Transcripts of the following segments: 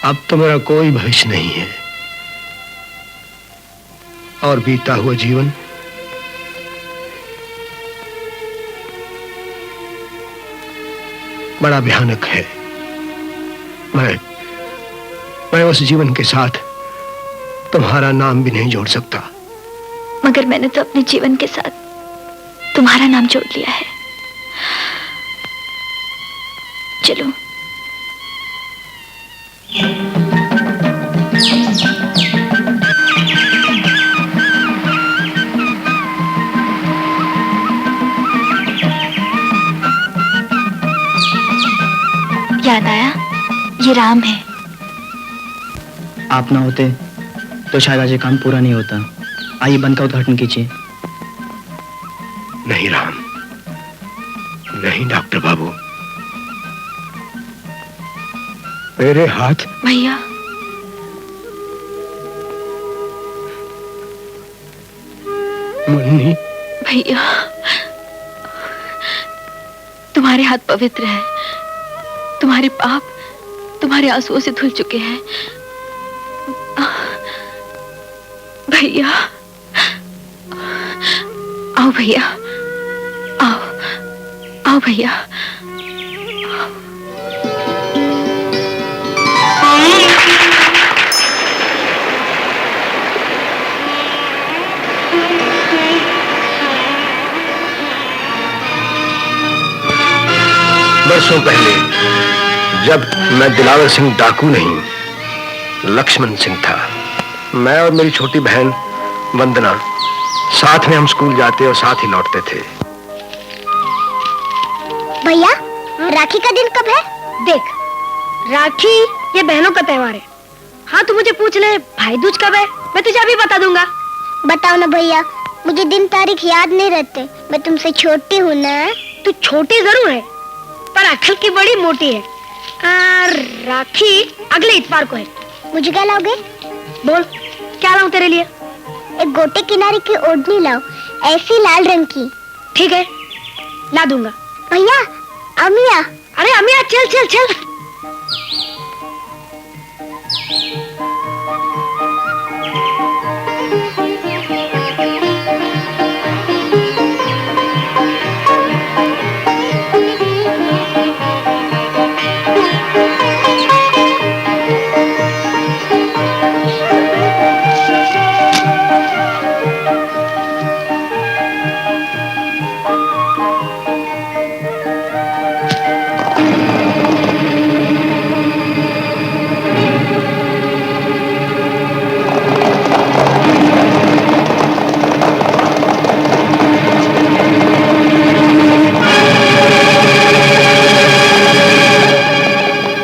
अब तो मेरा कोई भविष्य नहीं है और बीता हुआ जीवन बड़ा भयानक है। मैं उस जीवन के साथ तुम्हारा नाम भी नहीं जोड़ सकता। मगर मैंने तो अपने जीवन के साथ तुम्हारा नाम जोड़ लिया है। चलो। याद आया, ये राम है। आप ना होते तो शायद आज ये काम पूरा नहीं होता। आइए बंद का उद्घाटन कीजिए। नहीं राम, नहीं डॉक्टर बाबू, मेरे हाथ। भैया, मुन्नी। भैया, तुम्हारे हाथ पवित्र हैं। तुम्हारे पाप तुम्हारे आंसुओं से धुल चुके हैं। भैया, आओ भैया, आओ, आओ भैया। बरसों पहले जब मैं दिलावर सिंह डाकू नहीं, लक्ष्मण सिंह था, मैं और मेरी छोटी बहन वंदना साथ में हम स्कूल जाते और साथ ही लौटते थे। भैया, राखी का दिन कब है? देख, राखी ये बहनों का त्योहार है। हाँ, तू मुझे पूछ ले भाई दूज कब है, मैं तुझे अभी बता दूंगा। बताओ ना भैया, मुझे दिन तारीख याद नहीं रहते। मैं तुमसे छोटी हूँ ना। तू छोटी जरूर है पर अक्ल की बड़ी मोटी है। राखी अगले इतवार को है। मुझे क्या लाओगे? बोल, क्या लाऊं तेरे लिए? एक गोटे किनारे की ओढ़नी लाओ, ऐसी लाल रंग की। ठीक है, ला दूंगा। भैया, अमिया। अरे अमिया, चल चल चल।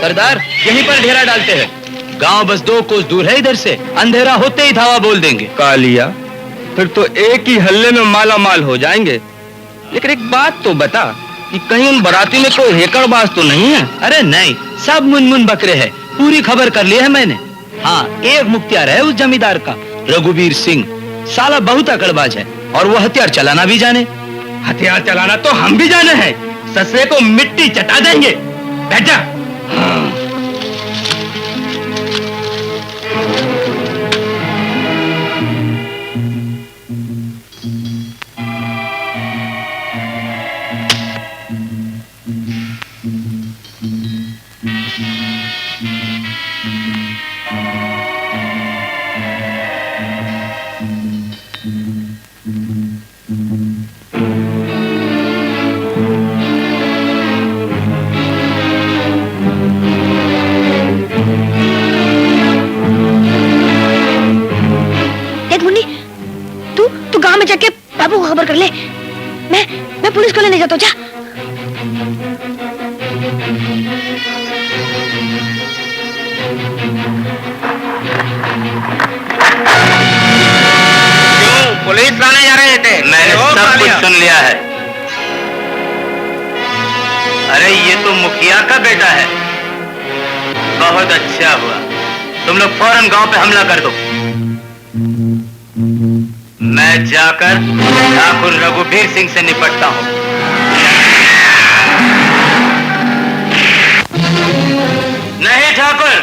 सरदार, यहीं पर ढेरा डालते हैं। गांव बस 2 कोस दूर है इधर से। अंधेरा होते ही धावा बोल देंगे। कालिया, फिर तो एक ही हल्ले में माला माल हो जाएंगे। लेकिन एक बात तो बता कि कहीं उन बराती में कोई हेकड़बाज तो नहीं है? अरे नहीं, सब मुनमुन बकरे हैं। पूरी खबर कर ली है मैंने। हाँ, एक मुख्तियार है उस जमींदार का, रघुवीर सिंह। साला बहुत अकड़बाज है और वो हथियार चलाना भी जाने। हथियार चलाना तो हम भी जाने हैं। ससुरे को मिट्टी चटा देंगे। बैठ जा। बाबू को खबर कर ले। मैं पुलिस को लेने जाता हूँ। जा। क्यों पुलिस लाने जा रहे थे? मैंने सब कुछ सुन लिया है। अरे ये तो मुखिया का बेटा है। बहुत अच्छा हुआ, तुम लोग फौरन गांव पे हमला कर दो। मैं जाकर ठाकुर रघुवीर सिंह से निपटता हूँ। नहीं ठाकुर,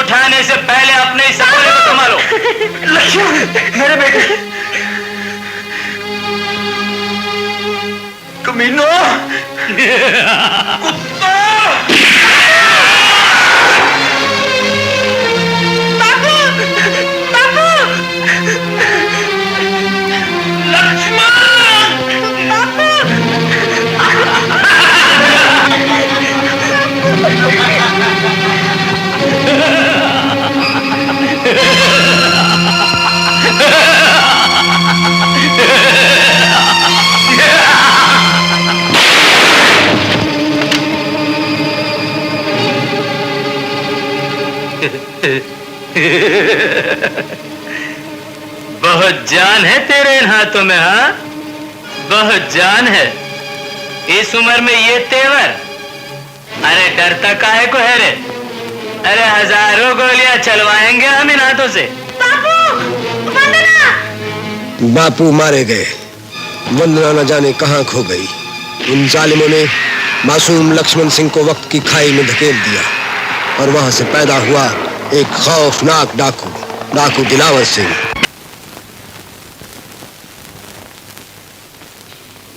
उठाने से पहले अपने इस सामने को संभालो। लक्ष्मण, मेरे बेटे। कमीनो, कुत्ता! बहुत जान है तेरे इन हाथों में, हाँ? बहुत जान है। इस उम्र में ये तेवर। अरे डरता काहे को है रे? अरे हजारों गोलियां चलवाएंगे हम इन हाथों से। बापू मारे गए, वंदना न जाने कहां खो गई। उन जालिमों ने मासूम लक्ष्मण सिंह को वक्त की खाई में धकेल दिया और वहां से पैदा हुआ एक खौफनाक डाकू दिलावर सिंह।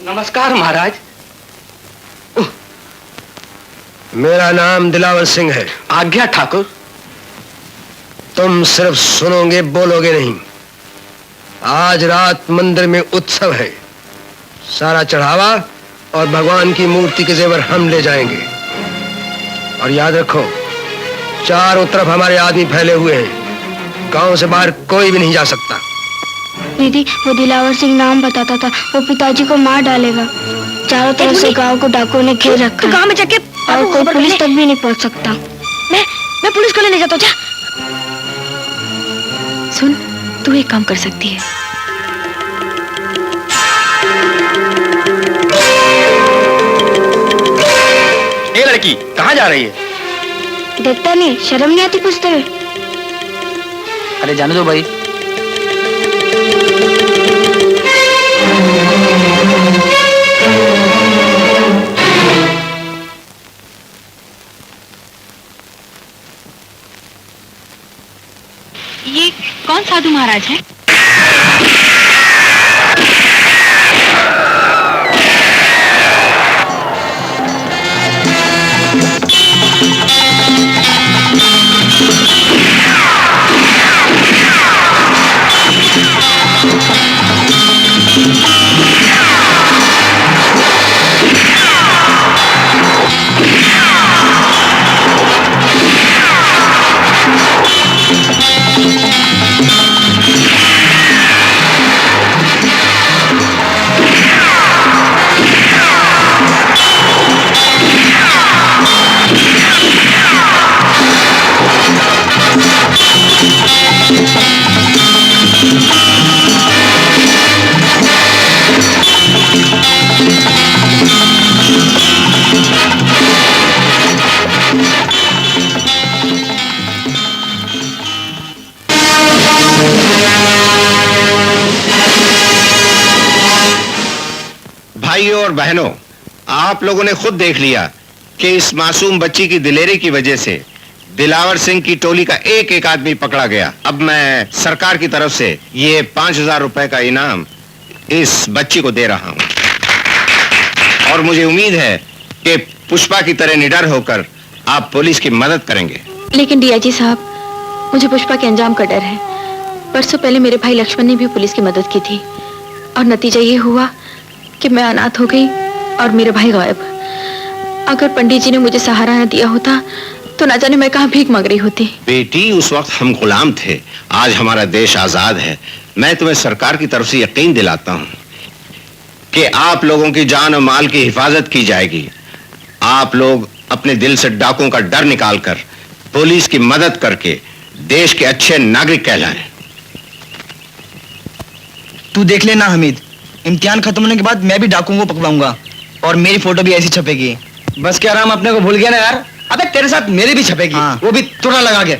नमस्कार महाराज। मेरा नाम दिलावर सिंह है। आज्ञा ठाकुर। तुम सिर्फ सुनोगे, बोलोगे नहीं। आज रात मंदिर में उत्सव है। सारा चढ़ावा और भगवान की मूर्ति के जेवर हम ले जाएंगे। और याद रखो, चारों तरफ हमारे आदमी फैले हुए हैं। गांव से बाहर कोई भी नहीं जा सकता। दीदी, वो दिलावर सिंह नाम बताता था, वो पिताजी को मार डालेगा। चारों तरफ से गांव को डाकुओं ने घेर रखा है। गांव में जाके और कोई पुलिस तक भी नहीं पहुंच सकता। मैं पुलिस को लेने जाता हूँ। जा। सुन, तू एक काम कर सकती है। ये लड़की कहाँ जा रही है? देखता नहीं, शर्म नहीं आती पूछते हुए? अरे जाने दो भाई। ये कौन साधु महाराज है? भाइयों और बहनों, आप लोगों ने खुद देख लिया कि इस मासूम बच्ची की दिलेरी की वजह से दिलावर सिंह की टोली का एक एक आदमी पकड़ा गया। अब मैं सरकार की तरफ से ये 5000 रुपए का इनाम इस बच्ची को दे रहा हूं और मुझे उम्मीद है कि पुष्पा की तरह निडर होकर आप पुलिस की मदद करेंगे। लेकिन डीआईजी साहब, मुझे पुष्पा के अंजाम का डर है। परसों पहले मेरे भाई लक्ष्मण ने भी पुलिस की मदद की थी और नतीजा ये हुआ कि मैं अनाथ हो गई और मेरे भाई गायब। अगर पंडित जी ने मुझे सहारा न दिया होता तो ना जाने मैं कहाँ भीख मांग रही होती। बेटी, उस वक्त हम गुलाम थे, आज हमारा देश आजाद है। मैं तुम्हें सरकार की तरफ से यकीन दिलाता हूं कि आप लोगों की जान और माल की हिफाजत की जाएगी। आप लोग अपने दिल से डाकुओं का डर निकालकर पुलिस की मदद करके देश के अच्छे नागरिक कहलाएं। तू देख लेना हमीद, इम्तिहान खत्म होने के बाद मैं भी डाकुओं को पकड़ाऊंगा और मेरी फोटो भी ऐसी छपेगी। बस क्या राम अपने को भूल गया ना यार। अबे तेरे साथ मेरी भी छपेगी। हाँ। वो भी तुरा लगा के।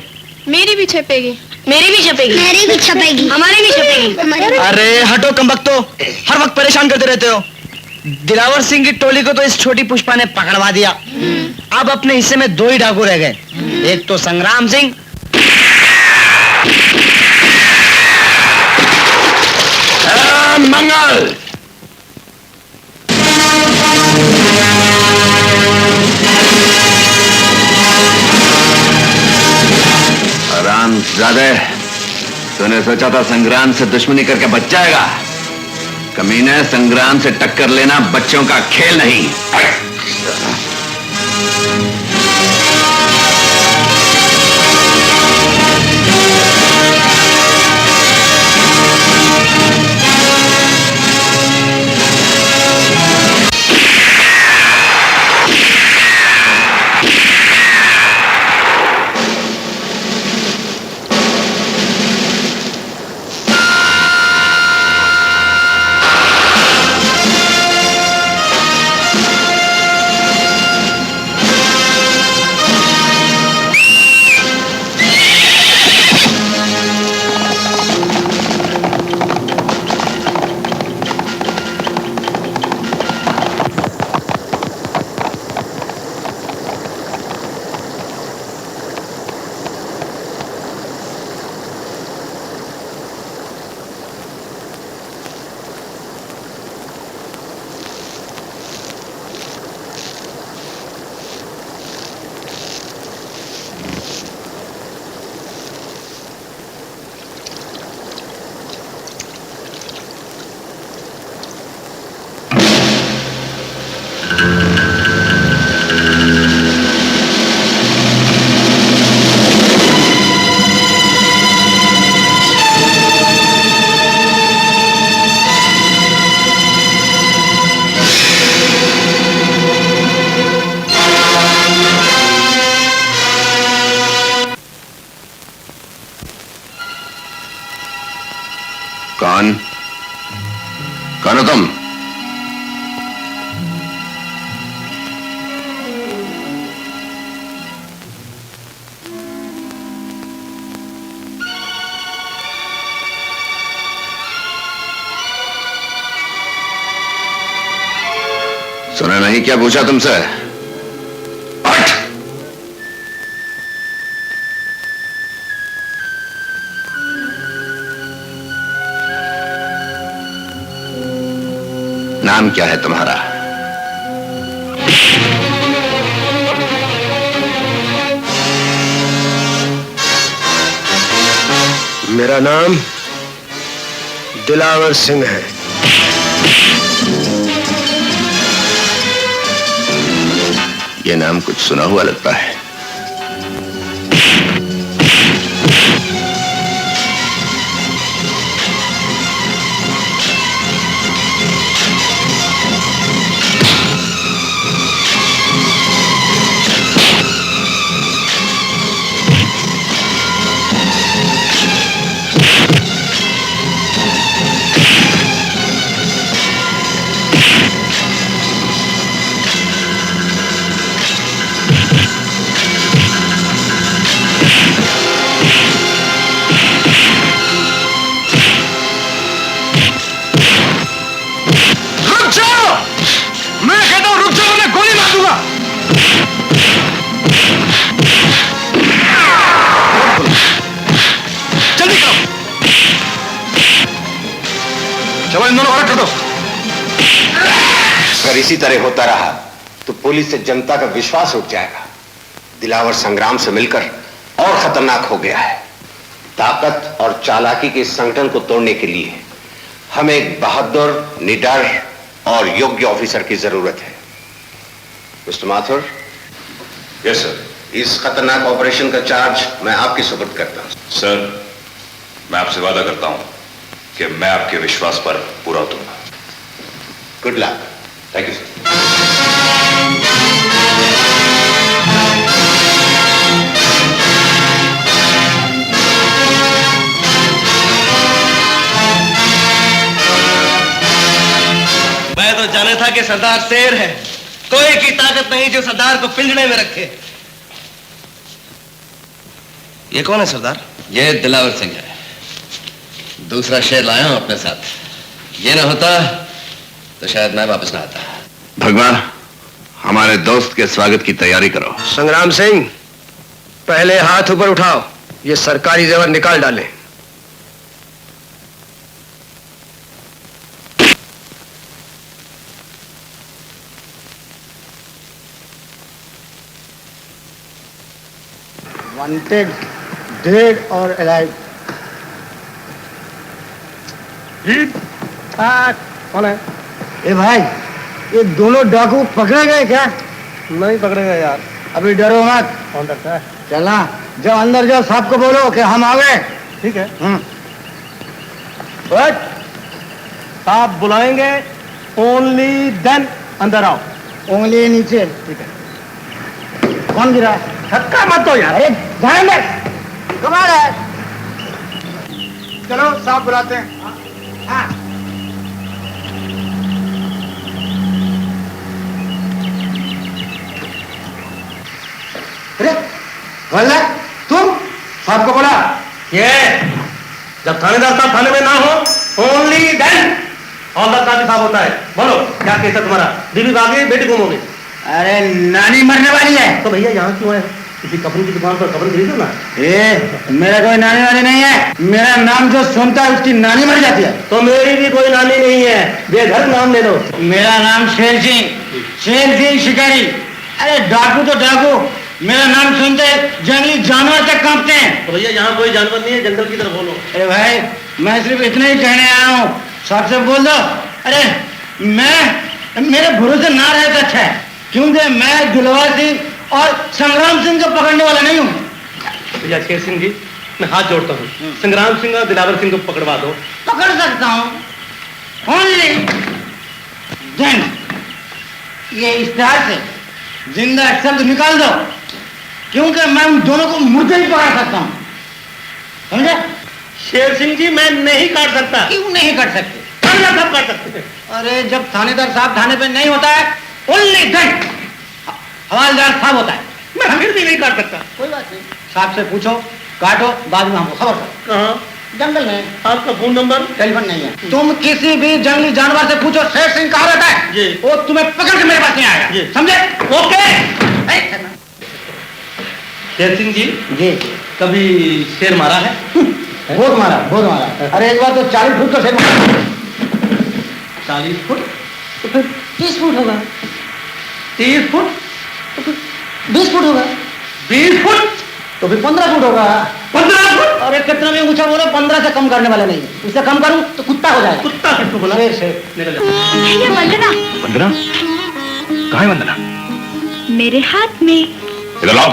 मेरी भी छपेगी। मेरी भी छपेगी। मेरी भी छपेगी। हमारी भी छपेगी। अरे हटो कमबख्तो, हर वक्त परेशान करते रहते हो। दिलावर सिंह की टोली को तो इस छोटी पुष्पा ने पकड़वा दिया। अब अपने हिस्से में 2 ही डाकू रह गए, एक तो संग्राम सिंह मंगल। आरामजादे, तूने सोचा था संग्राम से दुश्मनी करके बच जाएगा? कमीने, संग्राम से टक्कर लेना बच्चों का खेल नहीं। कौन हो तुम? सुना नहीं क्या पूछा तुमसे? नाम क्या है तुम्हारा? मेरा नाम दिलावर सिंह है। यह नाम कुछ सुना हुआ लगता है। अगर इसी तरह होता रहा तो पुलिस से जनता का विश्वास उठ जाएगा। दिलावर संग्राम से मिलकर और खतरनाक हो गया है। ताकत और चालाकी के इस संगठन को तोड़ने के लिए हमें एक बहादुर, निडर और योग्य ऑफिसर की जरूरत है। मिस्टर माथुर। Yes sir. इस खतरनाक ऑपरेशन का चार्ज मैं आपके सुपुर्द करता हूं। सर, मैं आपसे वादा करता हूं कि मैं आपके विश्वास पर पूरा उतरूंगा। Good luck. Thank you sir. मैं तो जाना था कि सरदार शेर है, कोई की ताकत नहीं जो सरदार को पिंजड़े में रखे। ये कौन है सरदार? ये दिलावर सिंह है। दूसरा शेर लाया हूं अपने साथ। ये ना होता तो शायद मैं वापस ना आता। भगवान, हमारे दोस्त के स्वागत की तैयारी करो। संग्राम सिंह, पहले हाथ ऊपर उठाओ, ये सरकारी जेवर निकाल डालें। वांटेड, डेड और अलाइव। कौन है? ए भाई, ये दोनों डाकू पकड़े गए क्या? नहीं पकड़े गए यार। अभी डरो मत। कौन डरता है? चलना, जब अंदर जाओ साहब को बोलो कि हम आ गए। ठीक है। साहब बुलाएंगे, ओनली देन अंदर आओ। उंगली नीचे। ठीक है। कौन गिरा? धक्का मत दो यार। अरे ध्यान दे, कमाल है। चलो साहब बुलाते हैं। हाँ। अरे वल्ला, तुम साहब को बोला? ये जब थानेदार साहब थाने में ना हो, ओनली देन हौलदार साहब साहब होता है। बोलो क्या केस है तुम्हारा? बीवी भाग गई, बेटी गुम हो गई। अरे नानी मरने वाली है। तो भैया यहाँ क्यों है? किसी कपड़े की दुकान पर कपड़े खरीदो ना। मेरा कोई नानी वानी नहीं है। मेरा नाम जो सुनता है उसकी नानी मर जाती है। तो मेरी भी कोई नानी नहीं है, बेघर नाम ले लो। मेरा नाम शेर सिंह, शेर सिंह शिकारी। अरे डाकू तो डाकू, मेरा नाम सुनते जंगली जानवर तक कांपते हैं। तो भैया यहाँ कोई जानवर नहीं है, जंगल की तरफ बोलो। अरे भाई, मैं सिर्फ इतना ही कहने आया हूँ, साहब से बोल दो। अरे मैं मेरे भरोसे ना रहे तो अच्छा है, क्योंकि मैं दिलवर सिंह और संग्राम सिंह को पकड़ने वाला नहीं हूँ। भैया शेर सिंह जी, मैं हाथ जोड़ता हूँ, संग्राम सिंह और दिलावर सिंह को पकड़वा दो। पकड़ सकता हूँ, ओनली देन ये इश्तेहार से जिंदा शब्द निकाल दो, क्योंकि मैं उन दोनों को मुर्दे ही पकड़ सकता हूँ, समझे? शेर सिंह जी, मैं नहीं काट सकता। क्यों नहीं काट सकते? सब काट सकते हैं। अरे जब थानेदार साहब थाने पे नहीं होता है, ओनली देन हवालदार साहब होता है। मैं फिर भी नहीं काट सकता। कोई बात नहीं, साहब से पूछो, काटो, बाद में हमको खबर करो। कहाँ? जंगल में। आपका फोन नंबर? टेलीफोन नहीं है। तुम किसी भी जंगली जानवर से पूछो शेर सिंह कहाँ रहता है, वो तुम्हें पकड़ के मेरे पास नहीं आएगा, समझे? ओके। शेर सिंह जी, कभी शेर मारा है? बहुत मारा, बहुत मारा। अरे एक बार तो 40 फुट तो शेर मारा। 40 फुट? तो फिर 30 फुट होगा। 30 फुट? तो फिर 20 फुट होगा। 20 फुट? तो फिर 15 फुट होगा। 15 फुट? अरे कितना भी ऊंचा बोलो, 15 से कम करने वाला नहीं। उससे कम करूं तो कुत्ता हो जाएगा। कुत्ता किसको बोला? शेर निकल जाओ। भैया वंदना, वंदना? कहाँ है वंदना? मेरे हाथ में। इधर आओ।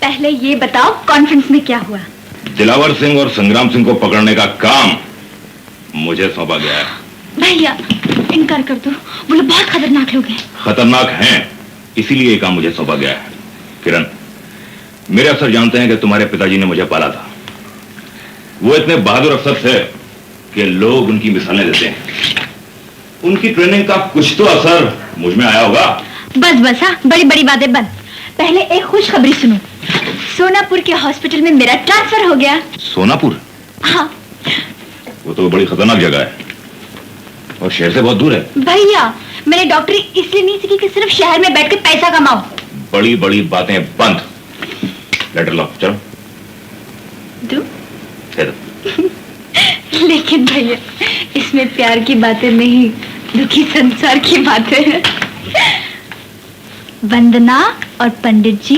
पहले ये बताओ कॉन्फ्रेंस में क्या हुआ? दिलावर सिंह और संग्राम सिंह को पकड़ने का काम मुझे सौंपा गया है। भैया इनकार कर दो, वो लोग बहुत खतरनाक लोग हैं। खतरनाक हैं, इसीलिए ये काम मुझे सौंपा गया है। किरण, मेरे अफसर जानते हैं कि तुम्हारे पिताजी ने मुझे पाला था। वो इतने बहादुर अफसर थे कि लोग उनकी मिसालें देते हैं। उनकी ट्रेनिंग का कुछ तो असर मुझ में आया होगा। बस बस, हाँ, बड़ी बड़ी बातें बंद। पहले एक खुशखबरी सुनो, सोनापुर के हॉस्पिटल में मेरा ट्रांसफर हो गया। सोनापुर? हाँ। वो तो बड़ी खतरनाक जगह है और शहर से बहुत दूर है। भैया मैंने डॉक्टरी इसलिए नहीं सीखी कि सिर्फ शहर में बैठ के पैसा कमाओ। बड़ी बड़ी बातें बंद। लेटर लो, चलो। दो? दे दो। लेकिन भैया इसमें प्यार की बातें नहीं, दुखी संसार की बातें हैं। वंदना और पंडित जी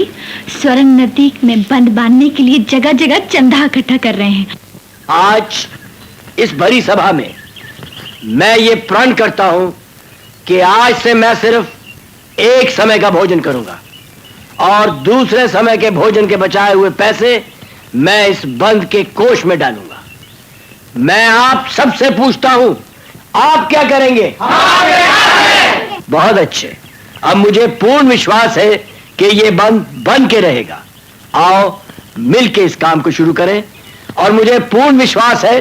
स्वर्ण नदी में बंद बांधने के लिए जगह जगह चंदा इकट्ठा कर रहे हैं। आज इस बड़ी सभा में मैं ये प्रण करता हूं कि आज से मैं सिर्फ एक समय का भोजन करूंगा और दूसरे समय के भोजन के बचाए हुए पैसे मैं इस बंद के कोष में डालूंगा। मैं आप सबसे पूछता हूं, आप क्या करेंगे? बहुत अच्छे। अब मुझे पूर्ण विश्वास है कि ये बंद बन के रहेगा। आओ मिलके इस काम को शुरू करें और मुझे पूर्ण विश्वास है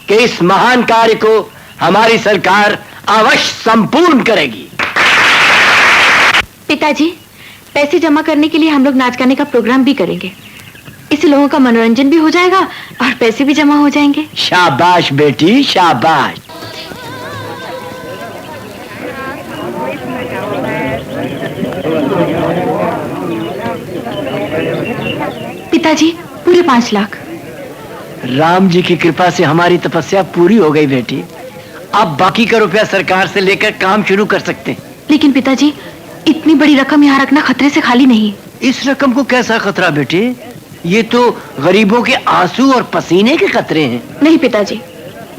कि इस महान कार्य को हमारी सरकार अवश्य संपूर्ण करेगी। पिताजी, पैसे जमा करने के लिए हम लोग नाच गाने का प्रोग्राम भी करेंगे। इससे लोगों का मनोरंजन भी हो जाएगा और पैसे भी जमा हो जाएंगे। शाबाश बेटी, शाबाश। पिताजी, पूरे 5 लाख। राम जी की कृपा से हमारी तपस्या पूरी हो गई बेटी। अब बाकी का रुपया सरकार से लेकर काम शुरू कर सकते हैं। लेकिन पिताजी, इतनी बड़ी रकम यहाँ रखना खतरे से खाली नहीं। इस रकम को कैसा खतरा बेटे? ये तो गरीबों के आंसू और पसीने के कतरे हैं। नहीं पिताजी,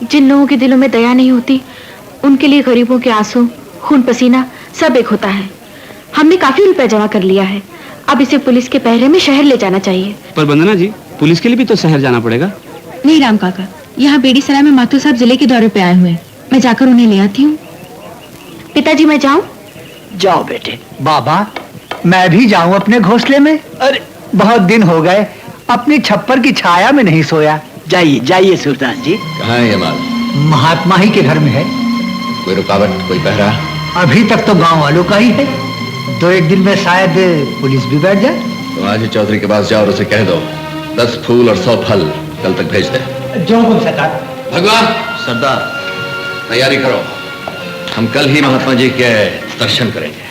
जिन लोगों के दिलों में दया नहीं होती उनके लिए गरीबों के आंसू, खून पसीना सब एक होता है। हमने काफी रुपया जमा कर लिया है, अब इसे पुलिस के पहरे में शहर ले जाना चाहिए। पर वंदना जी, पुलिस के लिए भी तो शहर जाना पड़ेगा। नहीं राम काका, यहाँ बेड़ीसराय में माथुर साहब जिले के दौरे पे आए हुए हैं, मैं जाकर उन्हें ले आती हूँ। पिताजी मैं जाऊँ? जाओ बेटे। बाबा मैं भी जाऊं अपने घोंसले में? अरे बहुत दिन हो गए अपनी छप्पर की छाया में नहीं सोया। जाइए जाइए सुल्तान जी। कहाँ है ये माल? महात्मा ही के घर में है। कोई रुकावट, कोई पहरा? अभी तक तो गांव वालों का ही है, 2-1 दिन में शायद पुलिस भी बैठ जाए। तो आज ही चौधरी के पास जाओ और उसे कह दो 10 फूल और 100 फल कल तक भेज दे। जो हुकुम सरदार। भगवान सरदार तैयारी करो, हम कल ही महात्मा जी के दर्शन करेंगे।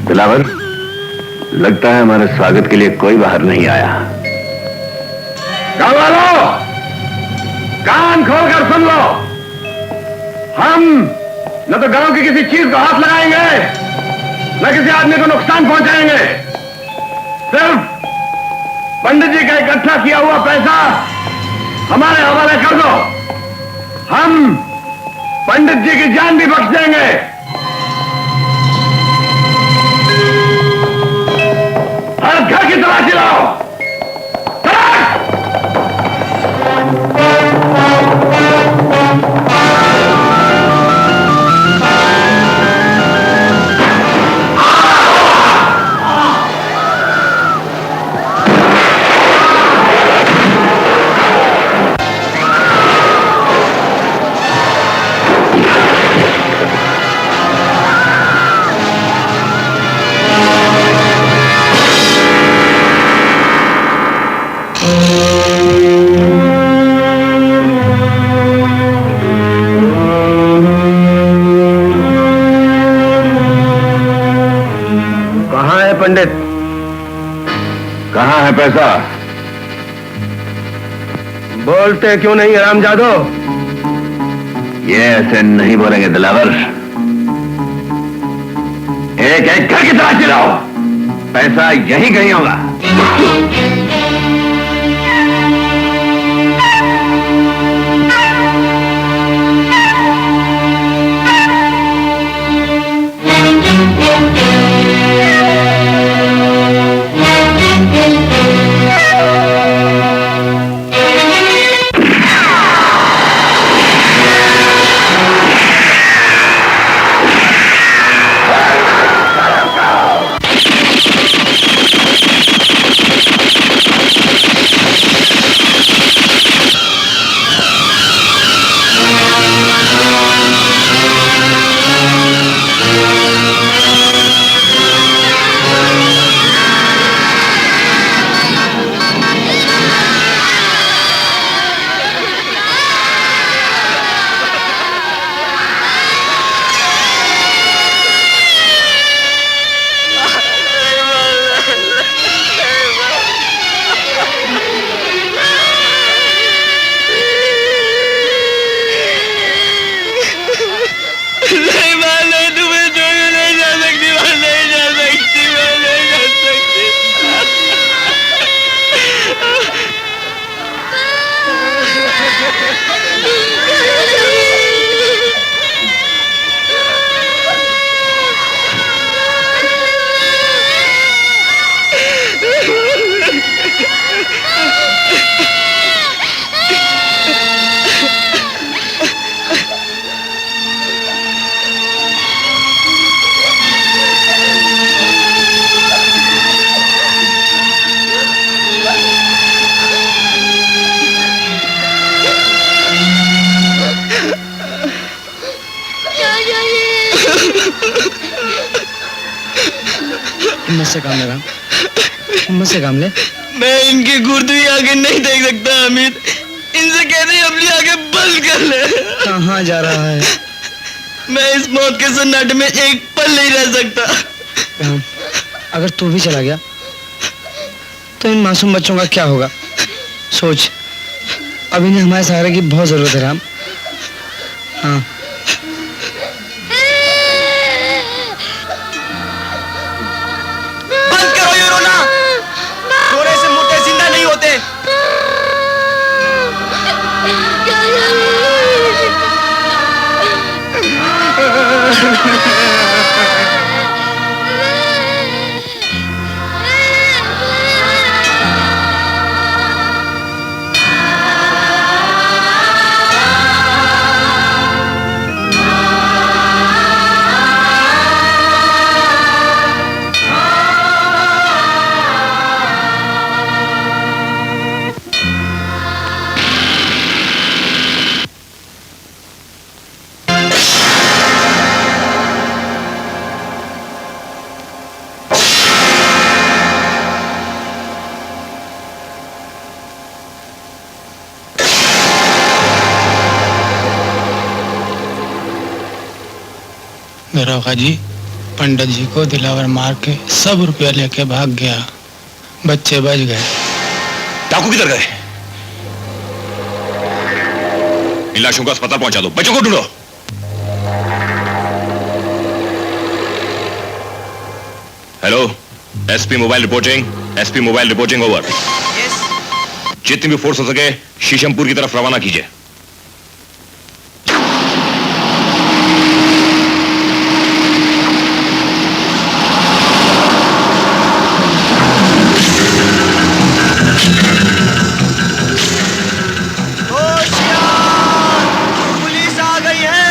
दिलावर, लगता है हमारे स्वागत के लिए कोई बाहर नहीं आया। गांव वालों, कान खोलकर सुन लो, हम न तो गांव की किसी चीज को हाथ लगाएंगे, न किसी आदमी को नुकसान पहुंचाएंगे। सिर्फ पंडित जी का इकट्ठा किया हुआ पैसा हमारे हवाले कर दो, हम पंडित जी की जान भी बख्श देंगे। हर घर की तलाशी लाओ। पंडित, कहां है पैसा? बोलते क्यों नहीं हरामजादो? ये ऐसे नहीं बोलेंगे दिलावर। एक एक घर की तलाशी लाओ, पैसा यहीं कहीं होगा। मुझसे काम ले रहा, मुझसे काम ले। मैं इनकी गुर्दवी आगे नहीं देख सकता अमित, इनसे कहते अपनी आगे बंद कर ले। कहाँ जा रहा है? मैं इस मौत के सन्नाटे में एक पल नहीं रह सकता। राम, अगर तू भी चला गया तो इन मासूम बच्चों का क्या होगा? सोच, अब इन्हें हमारे सहारे की बहुत जरूरत है राम। हाँ, बंद करो ये रोना, रोने से मुर्दे जिंदा नहीं होते। दरोगा जी, पंडित जी को दिलावर मार के सब रुपया लेके भाग गया, बच्चे बच गए। डाकू किधर गए? इन लाशों को अस्पताल पहुंचा दो, बच्चों को ढूंढो। Hello, SP mobile reporting, SP mobile reporting over. जितनी भी फोर्स हो सके शीशमपुर की तरफ रवाना कीजिए। पुलिस आ गई है।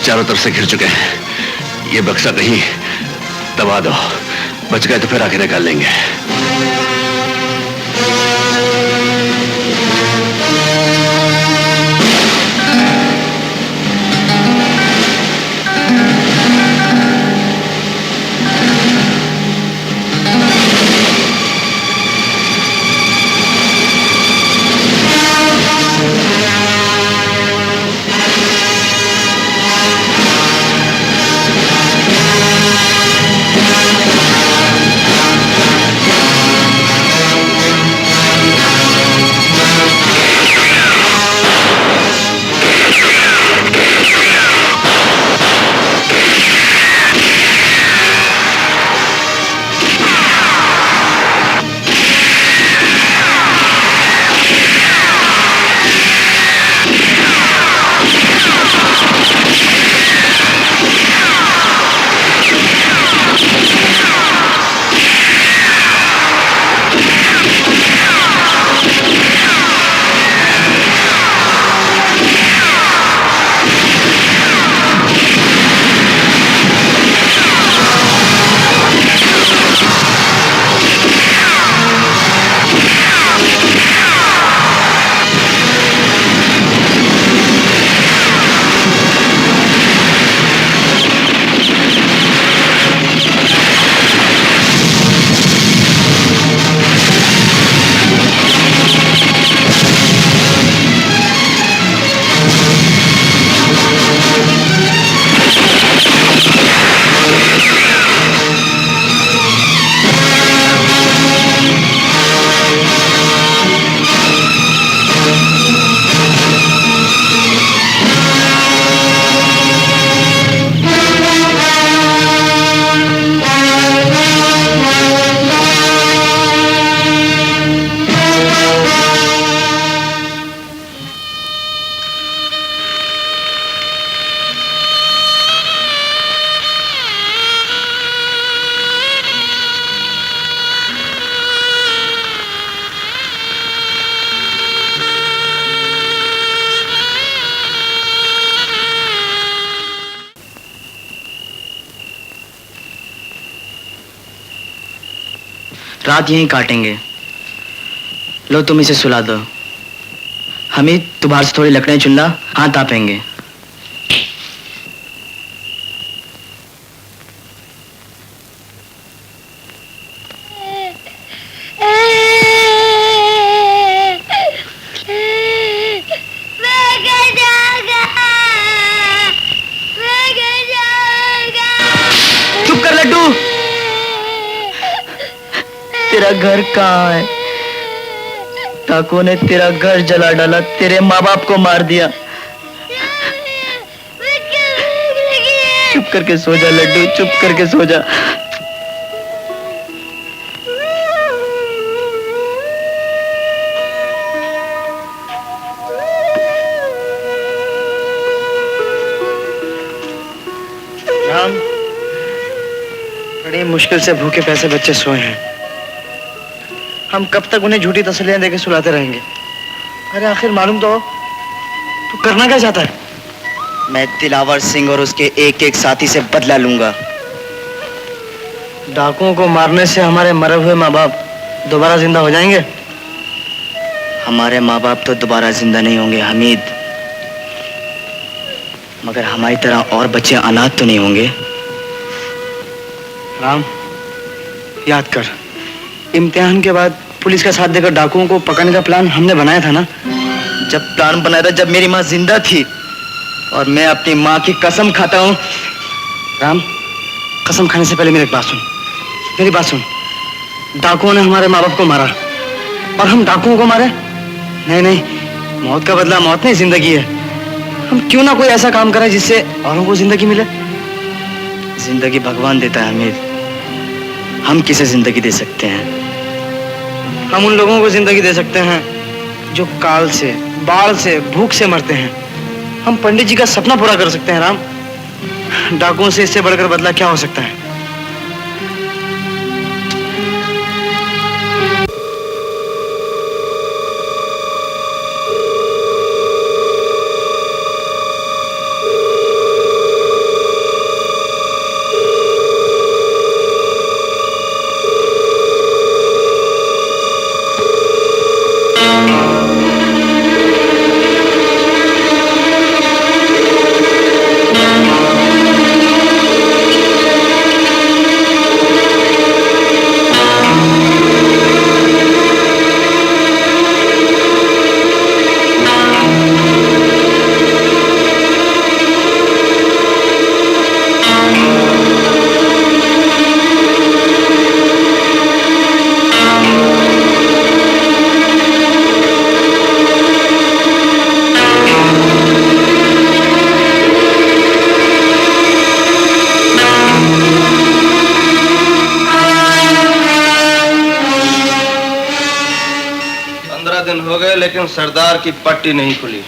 चारों तरफ से घिर चुके हैं। ये बक्सा कहीं दबा दो, बच गए तो फिर आके निकाल लेंगे। रात यहीं काटेंगे। लो तुम इसे सुला दो। हमीद, तू बाहर से थोड़ी लकड़ियां चुन ला, हाथ तापेंगे। चुप कर लड्डू। तेरा घर कहाँ है? डाकुओं ने तेरा घर जला डाला, तेरे माँ बाप को मार दिया। चुप करके सो जा लड्डू, चुप करके सो जा। राम, बड़ी मुश्किल से भूखे प्यासे बच्चे सोए हैं। हम कब तक उन्हें झूठी तसल्लियां देके सुलाते रहेंगे? अरे आखिर मालूम तो हो, तू करना क्या चाहता है? मैं दिलावर सिंह और उसके एक एक साथी से बदला लूंगा। डाकुओं को मारने से हमारे मरे हुए माँ बाप दोबारा जिंदा हो जाएंगे? हमारे माँ बाप तो दोबारा जिंदा नहीं होंगे हमीद, मगर हमारी तरह और बच्चे अनाथ तो नहीं होंगे। राम, याद कर, इम्तिहान के बाद पुलिस का साथ देकर डाकुओं को पकड़ने का प्लान हमने बनाया था ना? जब प्लान बनाया था, जब मेरी माँ जिंदा थी, और मैं अपनी माँ की कसम खाता हूँ। राम, कसम खाने से पहले मेरी बात सुन, मेरी बात सुन। डाकुओं ने हमारे माँ बाप को मारा और हम डाकुओं को मारे? नहीं नहीं, मौत का बदला मौत नहीं, जिंदगी है। हम क्यों ना कोई ऐसा काम करें जिससे औरों को जिंदगी मिले। जिंदगी भगवान देता है हमीद, हम किसे जिंदगी दे सकते हैं? हम उन लोगों को जिंदगी दे सकते हैं जो काल से, बाढ़ से, भूख से मरते हैं। हम पंडित जी का सपना पूरा कर सकते हैं। राम, डाकुओं से इससे बढ़कर बदला क्या हो सकता है? लेकिन सरदार की पट्टी नहीं खुली।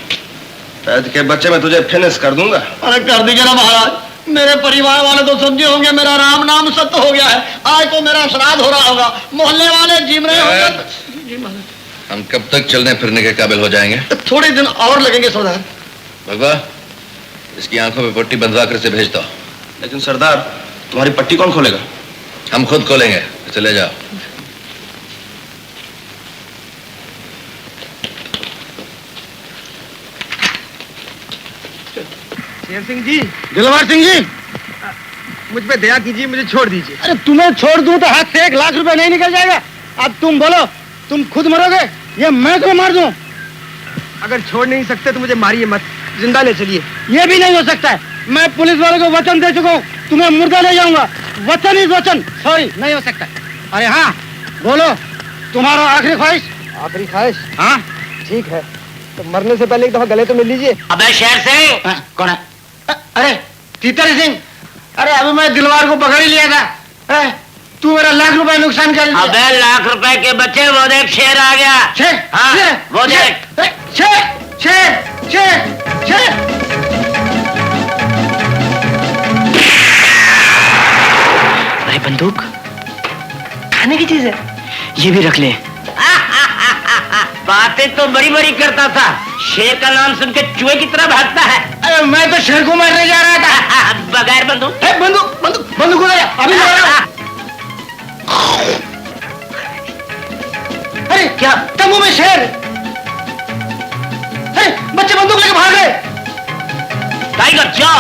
पैद के बच्चे मैं तुझे फिनिश कर दूंगा। अरे कर दीजिए ना महाराज, मेरे परिवार वाले तो समझे होंगे मेरा राम नाम सत्य हो गया है। आज तो मेरा श्राद्ध हो रहा होगा, मोहल्ले वाले जीम रहे होंगे। हम कब तक चलने फिरने के काबिल हो जाएंगे? थोड़े दिन और लगेंगे सरदार। भगवा, इसकी आंखों में पट्टी बंधवा कर से भेज दो। लेकिन सरदार, तुम्हारी पट्टी कौन खोलेगा? हम खुद खोलेंगे, चले जाओ। शेर सिंह जी, दिलवर सिंह जी, मुझ पे दया कीजिए, मुझे छोड़ दीजिए। अरे तुम्हें छोड़ दूं तो हाथ से 1 लाख रुपए नहीं निकल जाएगा। अब तुम बोलो, तुम खुद मरोगे या मैं तुम्हें मार दूं? अगर छोड़ नहीं सकते तो मुझे मारिए मत, जिंदा ले चलिए। ये भी नहीं हो सकता है। मैं पुलिस वाले को वचन दे चुका हूँ, तुम्हें मुर्दा ले जाऊंगा। वचन इज वचन, सॉरी, नहीं हो सकता। अरे हाँ, बोलो, तुम्हारा आखिरी ख्वाहिश? आखिरी ख्वाहिश? हाँ ठीक है, तो मरने से पहले एक दफा गले तो मिल लीजिए। अबे शेर सिंह, कौन है? अरे तीतर सिंह, अरे अभी मैं दिलवार को पकड़ ही लिया था। तू मेरा 1 लाख रुपए नुकसान कर दिया। अबे 1 लाख रुपए के बच्चे, वो देख शेर आ गया। शेर? हाँ, शेर? वो देख। शेर शेर शेर शेर। अरे बंदूक खाने की चीज है, ये भी रख ले। बातें तो बड़ी बड़ी करता था, शेर का नाम सुन के चूहे की तरह भागता है। अरे मैं तो शेर को मारने जा रहा था। बगैर बंदूक? बंदूक बंदूक बंदूक अभी टाइगर जा।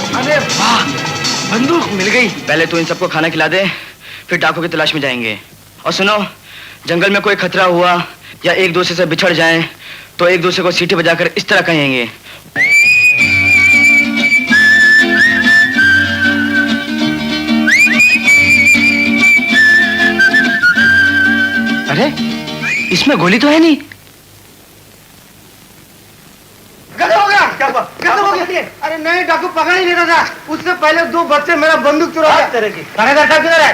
अरे वाह, बंदूक मिल गई। पहले तो इन सबको खाना खिला दे, फिर डाकू की तलाश में जाएंगे। और सुनो, जंगल में कोई खतरा हुआ या एक दूसरे से बिछड़ जाएं, तो एक दूसरे को सीटी बजाकर इस तरह कहेंगे। अरे, इसमें गोली तो है नहीं। गजब हो गया। क्या हुआ? गजब हो गया। अरे नहीं, डाकू पकड़ ही लेता था, उससे पहले दो बच्चे मेरा बंदूक चुरा गया। तेरे की थानेदार साहब किधर है?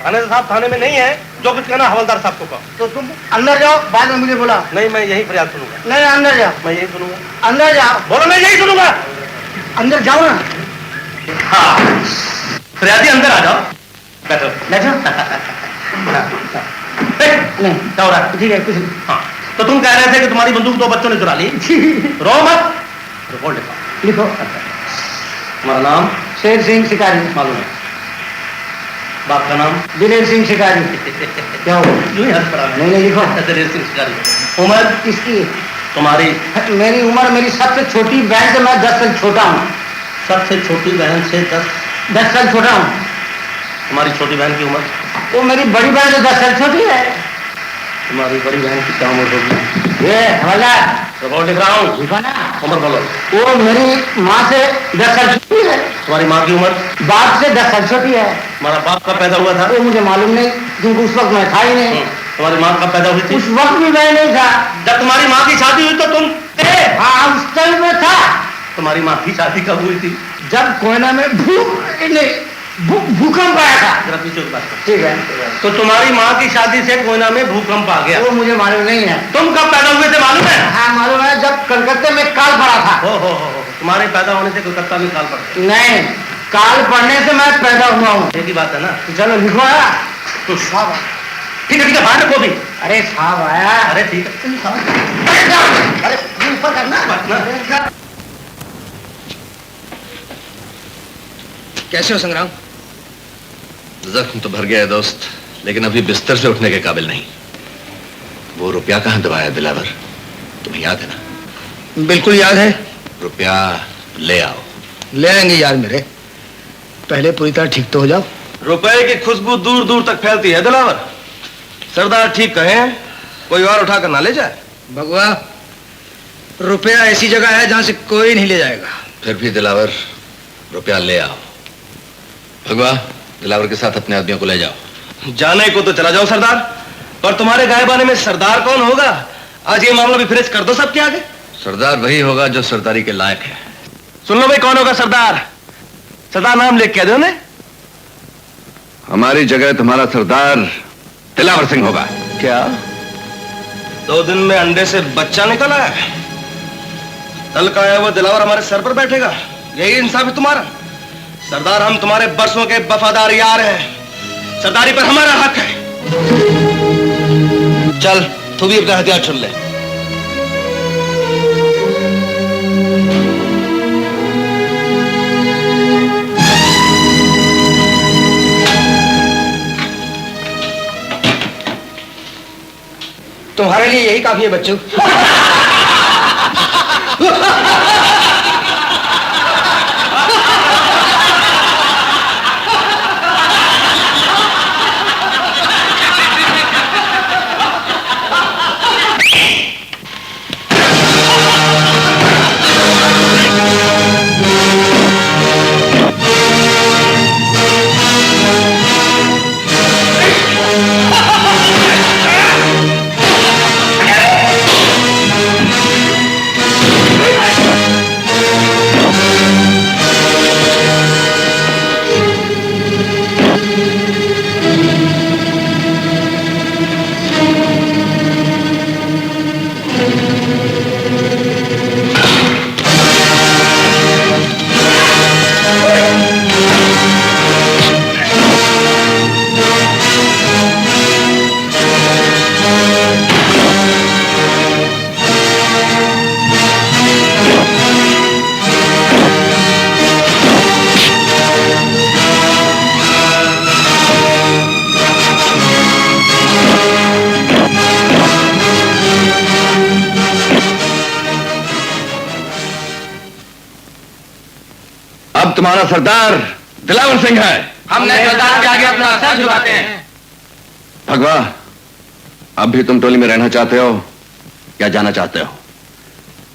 थानेदार साहब थाने में नहीं है, जो कुछ कहना हवलदार साहब को कहो। तो तुम अंदर जाओ, बाद में मुझे बुलाओ। नहीं, मैं यही फरियाद सुनूंगा। नहीं, अंदर जाओ। मैं यही सुनूंगा। अंदर जाओ। बोलो, मैं यही सुनूंगा। अंदर जाओ ना। हाँ, फरियादी अंदर आ जाओ। बैठो बैठो। नहीं, क्या हो रहा है? ठीक है, कुछ नहीं। हाँ, तो तुम कह रहे थे कि तुम्हारी बंदूक दो बच्चों ने चुरा ली। रो मत, रिपोर्ट लिखो। लिखो। तुम्हारा नाम? शेर सिंह शिकारी। मालूम है। बाप का नाम? दिलेर सिंह शिकारी। क्या हो? यूं ही हंस पड़ा। नहीं, लिखो। दिलेर सिंह शिकारी। उम्र किसकी? तुम्हारी? मेरी उम्र, मेरी सबसे छोटी बहन से मैं 10 साल छोटा हूँ। सबसे छोटी बहन से 10 साल छोटा हूँ। तुम्हारी छोटी बहन की उम्र? वो मेरी बड़ी बहन से 10 साल छोटी है। तुम्हारी बड़ी बहन की क्या उम्र होगी? ये हवलदार, रिपोर्ट लिख रहा हूँ। लिखो ना। उम्र बोलो। वो मेरी माँ से 10 साल छोटी है। तुम्हारी माँ की उम्र? बाप से 10 साल छोटी है। तुम्हारा बाप कब पैदा हुआ था? वो मुझे मालूम नहीं, क्योंकि उस वक्त मैं था ही नहीं। तुम्हारी माँ कब पैदा हुई थी? उस वक्त भी मैं नहीं था। जब तुम्हारी माँ की शादी हुई तो तुम थे? हाँ, उस टाइम में था। तुम्हारी माँ की शादी कब हुई थी? जब कोयना में भूकंप आया था। जरा पीछे की बात करो। ठीक है। तो तुम्हारी माँ की शादी से कोयना में भूकंप आ गया। वो मुझे मालूम नहीं है। तुम कब पैदा हुए थे मालूम है? हाँ, मालूम है, जब कलकत्ते में काल पड़ा था। हो, तुम्हारे पैदा होने से कलकत्ता में काल पड़ा? नहीं, काल पड़ने से मैं पैदा हुआ हूँ। एक ही बात है ना? चलो लिखो ना। तो साहब ठीक है, बाहर रखो भी। अरे साहब आया। अरे ठीक है। अरे ऊपर करना। कैसे हो संग्राम? जख्म तो भर गया है दोस्त, लेकिन अभी बिस्तर से उठने के काबिल नहीं। वो रुपया कहाँ दबाया दिलावर? तुम्हें याद है ना? बिल्कुल याद है। रुपया ले आओ। ले आएंगे यार मेरे, पहले पूरी तरह ठीक तो हो जाओ। रुपए की खुशबू दूर दूर तक फैलती है दिलावर। सरदार ठीक कहें, कोई और उठाकर ना ले जाए। भगवा, रुपया ऐसी जगह है जहां से कोई नहीं ले जाएगा। फिर भी दिलावर, रुपया ले आओ। भगवा, दिलावर के साथ अपने आदमियों को ले जाओ। जाने को तो चला जाओ सरदार, पर तुम्हारे गायब आने में सरदार कौन होगा? आज ये मामला भी फिनिश कर दो सबके आगे। सरदार वही होगा जो सरदारी के लायक है। सुन लो भाई, कौन होगा सरदार? सरदार नाम लिख के दो ने। हमारी जगह तुम्हारा सरदार दिलावर सिंह होगा। क्या 2 दिन में अंडे से बच्चा निकला है? कल का आया वो दिलावर हमारे सर पर बैठेगा, यही इंसाफ है तुम्हारा? सरदार, हम तुम्हारे बरसों के वफादार यार हैं, सरदारी पर हमारा हक है। चल तू भी अपना हथियार चुन ले। तुम्हारे लिए यही काफी है बच्चों। अब तुम्हारा सरदार दिलावर सिंह है। हमने सरदार के आगे अपना सर झुकाते हैं। भगवा, अब भी तुम टोली में रहना चाहते हो या जाना चाहते हो?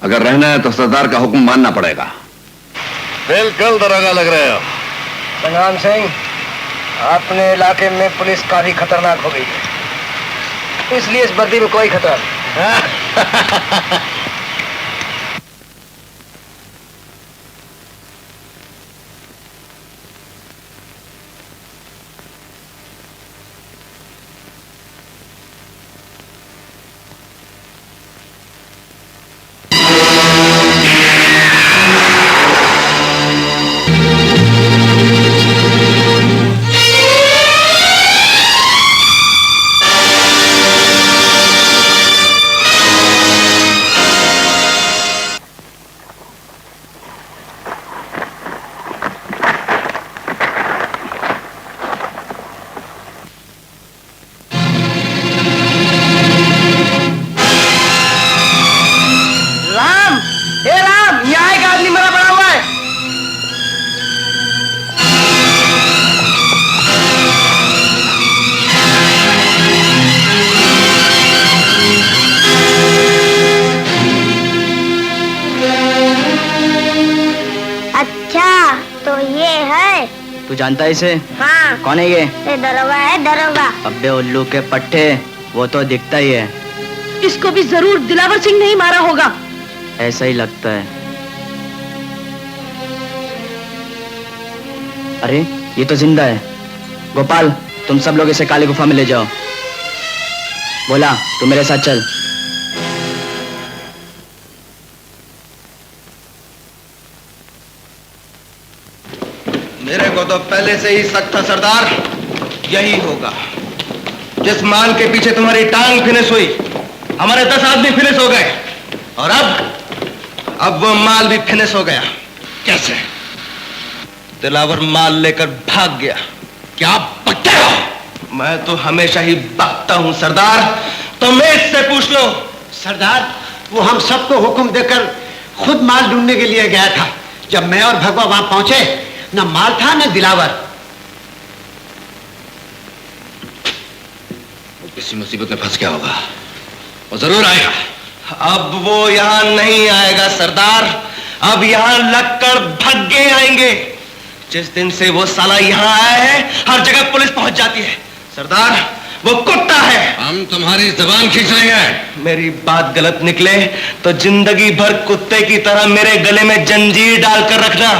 अगर रहना है तो सरदार का हुक्म मानना पड़ेगा। बिल्कुल दरोगा लग रहे हो। संग्राम सिंह, अपने इलाके में पुलिस काफी खतरनाक हो गई है, इसलिए इस वर्दी में कोई खतरा नहीं। तू जानता है इसे? हाँ। कौन है ये? दरोगा है, दरोगा। अब्बे उल्लू के पट्टे, वो तो दिखता ही है। इसको भी जरूर दिलावर सिंह नहीं मारा होगा। ऐसा ही लगता है। अरे ये तो जिंदा है। गोपाल, तुम सब लोग इसे काली गुफा में ले जाओ। बोला, तू मेरे साथ चल। मेरे को तो पहले से ही शक था सरदार, यही होगा। जिस माल के पीछे तुम्हारी टांग फिनिश हुई, हमारे 10 आदमी फिनिश हो गए, और अब वो माल भी फिनिश हो गया। कैसे? दिलावर माल लेकर भाग गया। क्या बकते हो? मैं तो हमेशा ही बकता हूं सरदार, तो मैं इससे पूछ लो। सरदार, वो हम सबको हुक्म देकर खुद माल ढूंढने के लिए गया था। जब मैं और भगवा वहां पहुंचे, न माल था न दिलावर। वो किसी मुसीबत में फंस गया होगा, वो जरूर आएगा। अब वो यहां नहीं आएगा सरदार, अब यहां लगकर भग्गे आएंगे। जिस दिन से वो साला यहां आया है, हर जगह पुलिस पहुंच जाती है। सरदार, वो कुत्ता है। हम तुम्हारी जबान खींच लेंगे। मेरी बात गलत निकले तो जिंदगी भर कुत्ते की तरह मेरे गले में जंजीर डालकर रखना,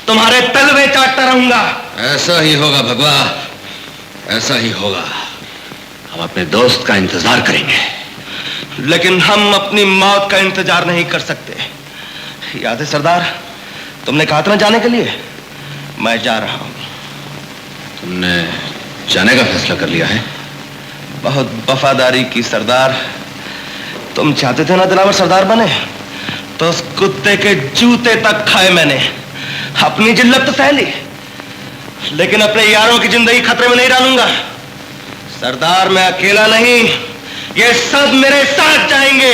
तुम्हारे तलवे चाटता रहूंगा। ऐसा ही होगा भगवा, ऐसा ही होगा। हम अपने दोस्त का इंतजार करेंगे, लेकिन हम अपनी मौत का इंतजार नहीं कर सकते। याद है सरदार, तुमने कहा था ना जाने के लिए? मैं जा रहा हूं। तुमने जाने का फैसला कर लिया है? बहुत वफादारी की सरदार। तुम चाहते थे ना दिलावर सरदार बने, तो उस कुत्ते के जूते तक खाए मैंने। अपनी जिल्लत तो सह ली, लेकिन अपने यारों की जिंदगी खतरे में नहीं डालूंगा। सरदार, मैं अकेला नहीं, ये सब मेरे साथ जाएंगे।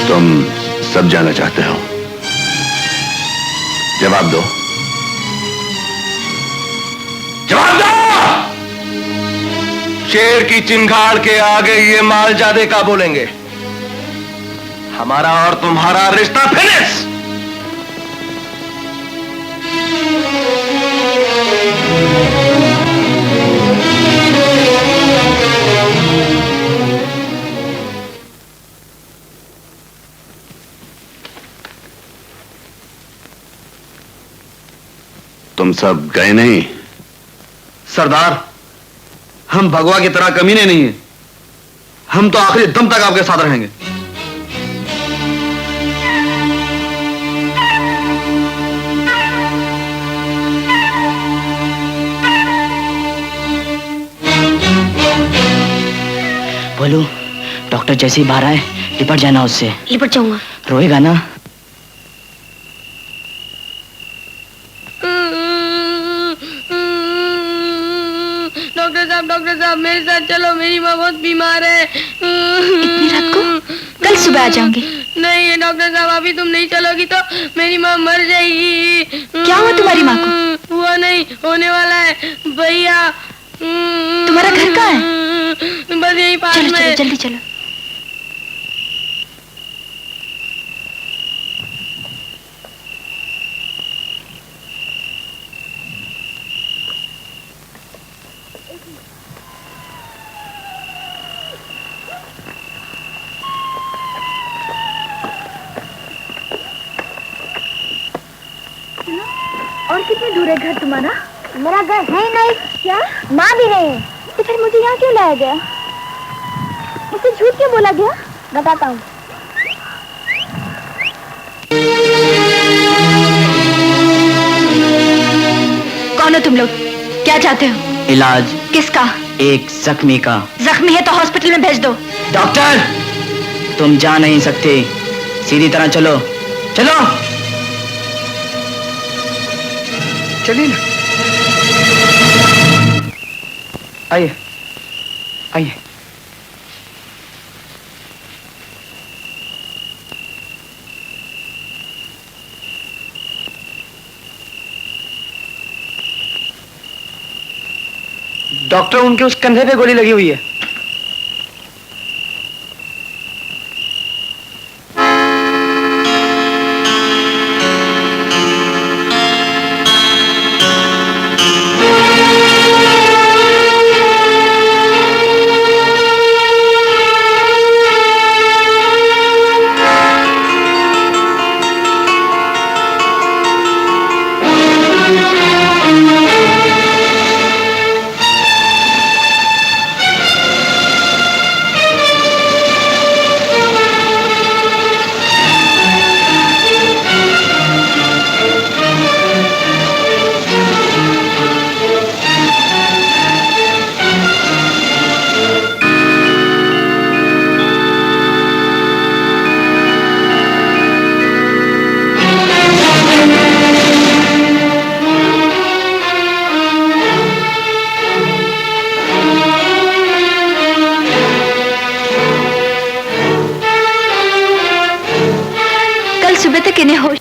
तुम सब जाना चाहते हो? जवाब दो, जवाब दो! शेर की चिंगाड़ के आगे ये मालजादे का बोलेंगे। हमारा और तुम्हारा रिश्ता फिनिश। तुम सब गए नहीं? सरदार, हम भगवा की तरह कमीने नहीं है। हम तो आखिरी दम तक आपके साथ रहेंगे। बोलो, डॉक्टर जैसे ही बाहर आए, लिपट जाना उससे। लिपट जाऊंगा। रोएगा ना? डॉक्टर साहब मेरे साथ चलो, मेरी माँ बहुत बीमार है। इतनी रात को? कल सुबह आ जाऊंगी। नहीं डॉक्टर साहब, अभी तुम नहीं चलोगी तो मेरी माँ मर जाएगी। क्या हुआ तुम्हारी माँ को? हुआ नहीं, होने वाला है भैया। तुम्हारा घर कहाँ है? बस यही पास में। चलो जल्दी चलो। और कितनी दूर है घर तुम्हारा? मेरा घर है ही नहीं। क्या? माँ भी नहीं है। तो फिर मुझे यहाँ क्यों लाया गया? मुझसे झूठ क्यों बोला गया? बताता हूँ। कौन हो तुम लोग? क्या चाहते हो? इलाज। किसका? एक जख्मी का। जख्मी है तो हॉस्पिटल में भेज दो। डॉक्टर, तुम जा नहीं सकते, सीधी तरह चलो। चलो चलिए ना। आइए आइए। डॉक्टर, उनके उस कंधे पे गोली लगी हुई है।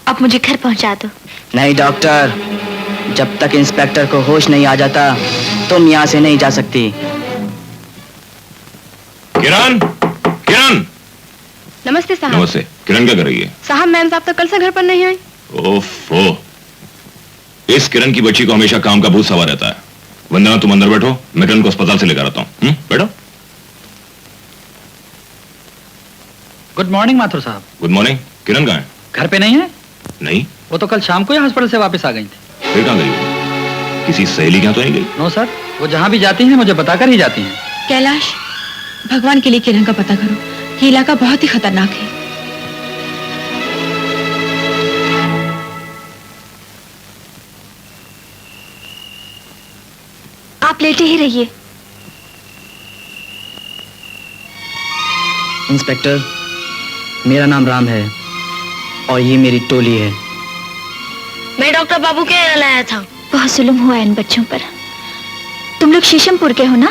आप मुझे घर पहुंचा दो। नहीं डॉक्टर, जब तक इंस्पेक्टर को होश नहीं आ जाता तुम यहाँ से नहीं जा सकती। किरण, किरण। नमस्ते साहब। नमस्ते। किरण क्या कर रही है? साहब मैम साहब तो कल से घर पर नहीं आई। ओफो, इस किरण की बच्ची को हमेशा काम का भूत सवा रहता है। वंदना तुम अंदर बैठो, मैं किरण को अस्पताल से लेकर आता हूँ। बैठो। गुड मॉर्निंग माथुर साहब। Good morning. किरण कहाँ है? घर पे नहीं है? नहीं। वो तो कल शाम को ही हॉस्पिटल से वापस आ गई थी। फिर कहाँ गई वो? किसी सहेली के यहाँ तो नहीं गई? नो सर, वो जहाँ भी जाती हैं मुझे बताकर ही जाती हैं। कैलाश, भगवान के लिए किरण का पता करो, ये इलाका बहुत ही खतरनाक है। आप लेटे ही रहिए। इंस्पेक्टर, मेरा नाम राम है और ये मेरी टोली है। मैं डॉक्टर बाबू के यहाँ लाया था। बहुत जुल्म हुआ इन बच्चों पर। तुम लोग शीशमपुर के हो ना?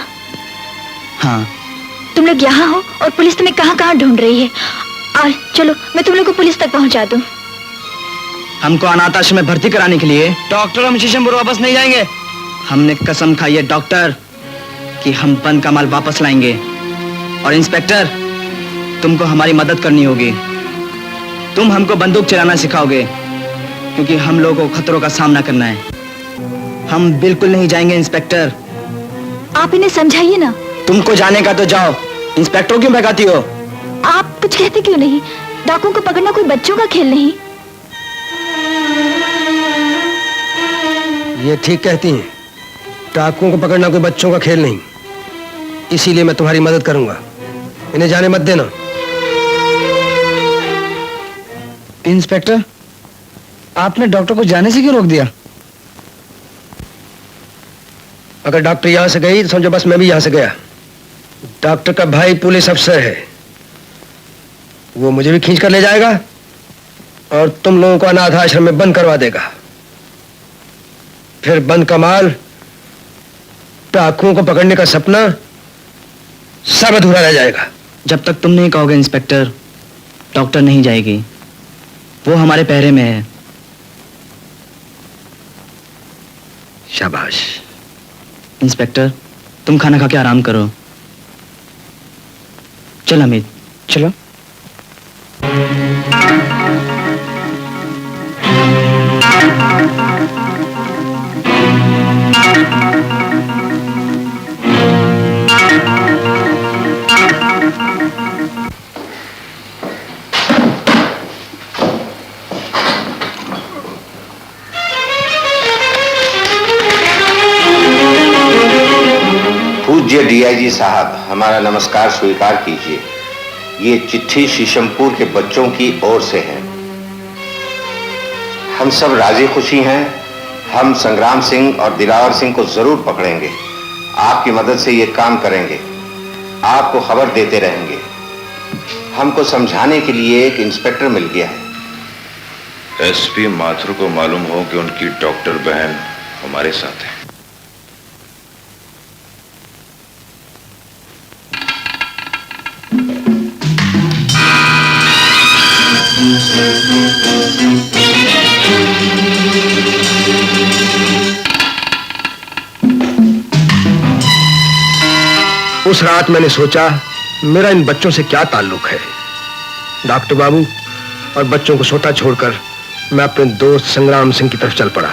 हाँ। तुम लोग यहाँ हो और पुलिस तुम्हें कहाँ कहाँ ढूंढ रही है। और चलो मैं तुम लोग को पुलिस तक पहुँचा दूँ। हमको अनाथ आश्रम में भर्ती कराने के लिए। डॉक्टर, हम शीशमपुर वापस नहीं जाएंगे। हमने कसम खाई है डॉक्टर कि हम बंद का माल वापस लाएंगे। और इंस्पेक्टर, तुमको हमारी मदद करनी होगी। तुम हमको बंदूक चलाना सिखाओगे क्योंकि हम लोगों को खतरों का सामना करना है। हम बिल्कुल नहीं जाएंगे इंस्पेक्टर। आप इन्हें समझाइए ना। तुमको जाने का तो जाओ, इंस्पेक्टर क्यों भगाती हो? आप कुछ कहते क्यों नहीं? डाकुओं को पकड़ना कोई बच्चों का खेल नहीं। ये ठीक कहती हैं। डाकुओं को पकड़ना कोई बच्चों का खेल नहीं। इसीलिए मैं तुम्हारी मदद करूंगा। इन्हें जाने मत देना। इंस्पेक्टर, आपने डॉक्टर को जाने से क्यों रोक दिया? अगर डॉक्टर यहां से गई तो समझो बस मैं भी यहां से गया। डॉक्टर का भाई पुलिस अफसर है, वो मुझे भी खींच कर ले जाएगा और तुम लोगों को अनाथ आश्रम में बंद करवा देगा। फिर बंद का माल, डाकुओं को पकड़ने का सपना सब अधूरा रह जाएगा। जब तक तुम नहीं कहोगे इंस्पेक्टर, डॉक्टर नहीं जाएगी। वो हमारे पहरे में है। शाबाश। इंस्पेक्टर, तुम खाना खा के आराम करो। चल अमित, चलो। पूज्य डीआईजी साहब, हमारा नमस्कार स्वीकार कीजिए। ये चिट्ठी शीशमपुर के बच्चों की ओर से है। हम सब राजी खुशी हैं। हम संग्राम सिंह और दिलावर सिंह को जरूर पकड़ेंगे। आपकी मदद से ये काम करेंगे। आपको खबर देते रहेंगे। हमको समझाने के लिए एक इंस्पेक्टर मिल गया है। एसपी माथुर को मालूम हो कि उनकी डॉक्टर बहन हमारे साथ है। उस रात मैंने सोचा मेरा इन बच्चों से क्या ताल्लुक है। डॉक्टर बाबू और बच्चों को सोता छोड़कर मैं अपने दोस्त संग्राम सिंह की तरफ चल पड़ा।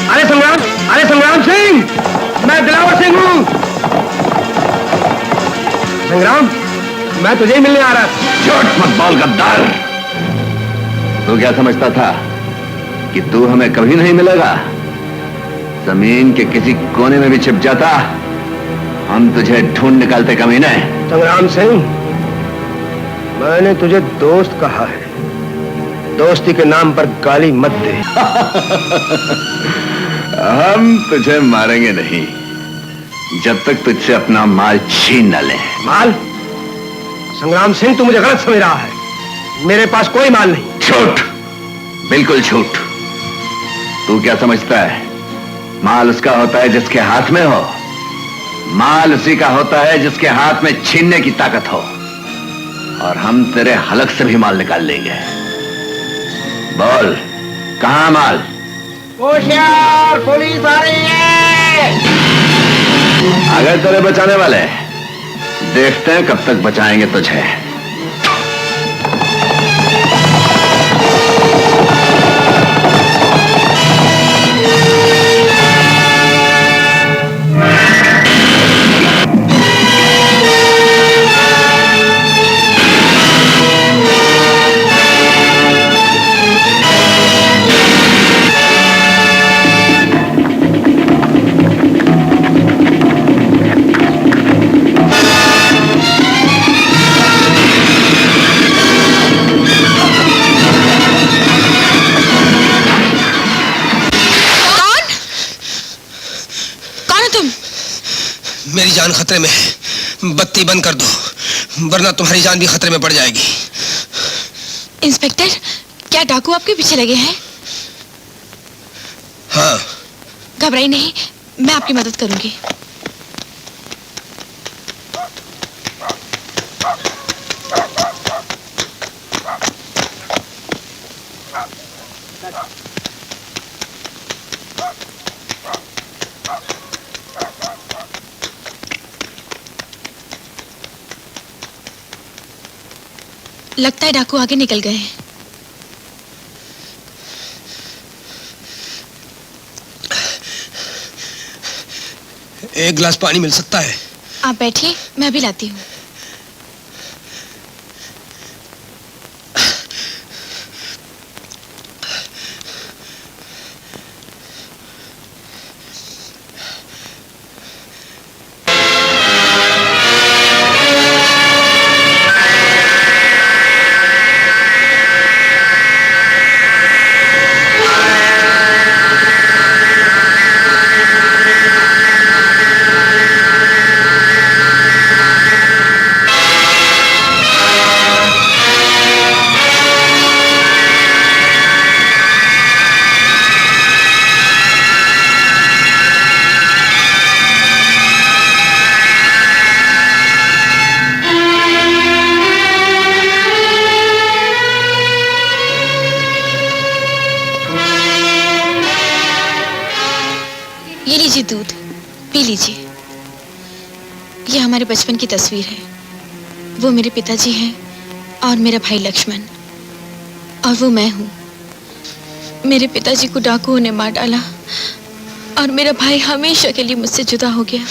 अरे संग्राम सिंह, मैं दिलावर सिंह हूं। संग्राम, मैं तुझे ही मिलने आ रहा था। झूठ मत बोल गद्दार। तू क्या समझता था कि तू हमें कभी नहीं मिलेगा? जमीन के किसी कोने में भी छिप जाता, हम तुझे ढूंढ निकालते कमीने। संग्राम सिंह, मैंने तुझे दोस्त कहा है। दोस्ती के नाम पर गाली मत दे। हम तुझे मारेंगे नहीं जब तक तुझसे अपना माल छीन न ले। माल? संग्राम सिंह, तू मुझे गलत समझ रहा है। मेरे पास कोई माल नहीं। झूठ, बिल्कुल झूठ। तू क्या समझता है माल उसका होता है जिसके हाथ में हो? माल उसी का होता है जिसके हाथ में छीनने की ताकत हो। और हम तेरे हलक से भी माल निकाल लेंगे। बोल, कहां माल? होशियार, पुलिस आ रही है। आ गए तेरे बचाने वाले। देखते हैं कब तक बचाएंगे तुझे। मेरी जान खतरे में है। बत्ती बंद कर दो वरना तुम्हारी जान भी खतरे में पड़ जाएगी। इंस्पेक्टर, क्या डाकू आपके पीछे लगे हैं? हाँ। घबराइए नहीं, मैं आपकी मदद करूंगी। लगता है डाकू आगे निकल गए हैं। एक गिलास पानी मिल सकता है? आप बैठिए, मैं भी लाती हूँ। लीजिए दूध, पी लीजिए। ये हमारे बचपन की तस्वीर है। वो मेरे पिताजी हैं और मेरा भाई लक्ष्मण, और वो मैं हूँ। मेरे पिताजी को डाकुओं ने मार डाला और मेरा भाई हमेशा के लिए मुझसे जुदा हो गया।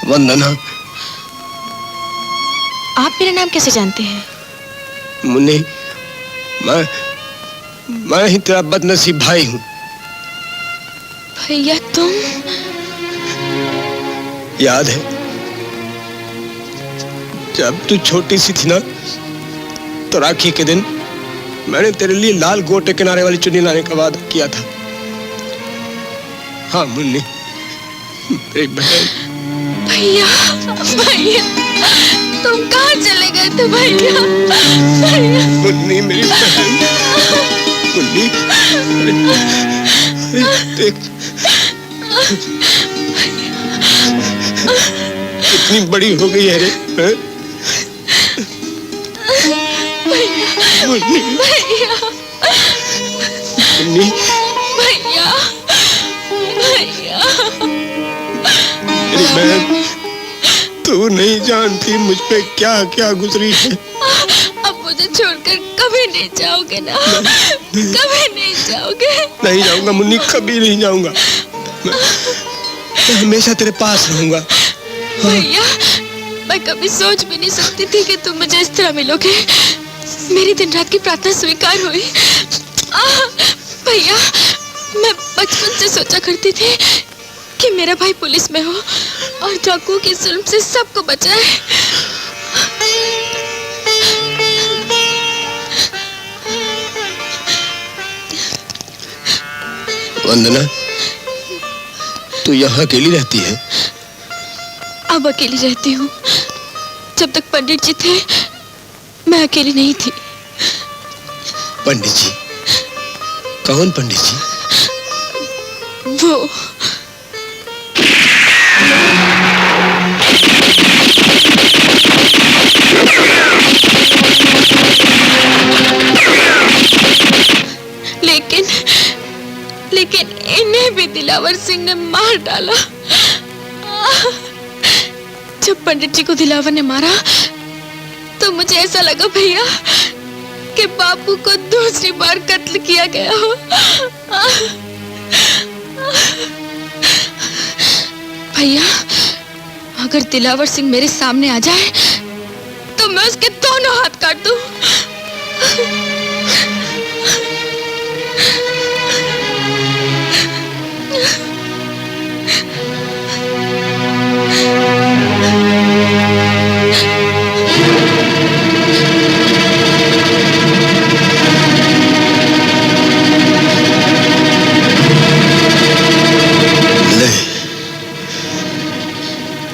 वंदना, आप मेरा नाम कैसे जानते हैं? मुन्नी, मैं ही तेरा बदनसीब भाई हूँ। भैया तुम? याद है जब तू छोटी सी थी ना, तो राखी के दिन मैंने तेरे लिए लाल गोटे किनारे वाली चुन्नी लाने का वादा किया था। हाँ मुन्नी, मेरी बहन। भैया, भैया तुम कहाँ चले गए थे भैया? भैया मुन्नी मेरी बहन, मुन्नी देख कितनी बड़ी हो गई है रे। मुन्नी, भैया, मुन्नी, भैया, भैया मेरी बहन, तू नहीं जानती मुझ पे क्या क्या गुजरी है। अब मुझे छोड़कर कभी नहीं जाओगे ना? कभी नहीं जाओगे? नहीं जाऊंगा मुन्नी, कभी नहीं जाऊंगा। मैं हमेशा तेरे पास रहूंगा। भैया, मैं कभी सोच भी नहीं सकती थी कि तुम मुझे इस तरह मिलोगे। मेरी दिन रात की प्रार्थना स्वीकार हुई। भैया, मैं बचपन से सोचा करती थी कि मेरा भाई पुलिस में हो और डाकुओं की जुल्म से सबको बचाए। वंदना, तू यहाँ अकेली रहती है? अब अकेली रहती हूँ। जब तक पंडित जी थे मैं अकेली नहीं थी। पंडित जी? कौन पंडित जी? वो लेकिन इन्हें भी दिलावर सिंह ने मार डाला। जब पंडित जी को दिलावर ने मारा तो मुझे ऐसा लगा भैया कि बापू को दूसरी बार कत्ल किया गया हो। भैया, अगर दिलावर सिंह मेरे सामने आ जाए तो मैं उसके दोनों हाथ काट दूं।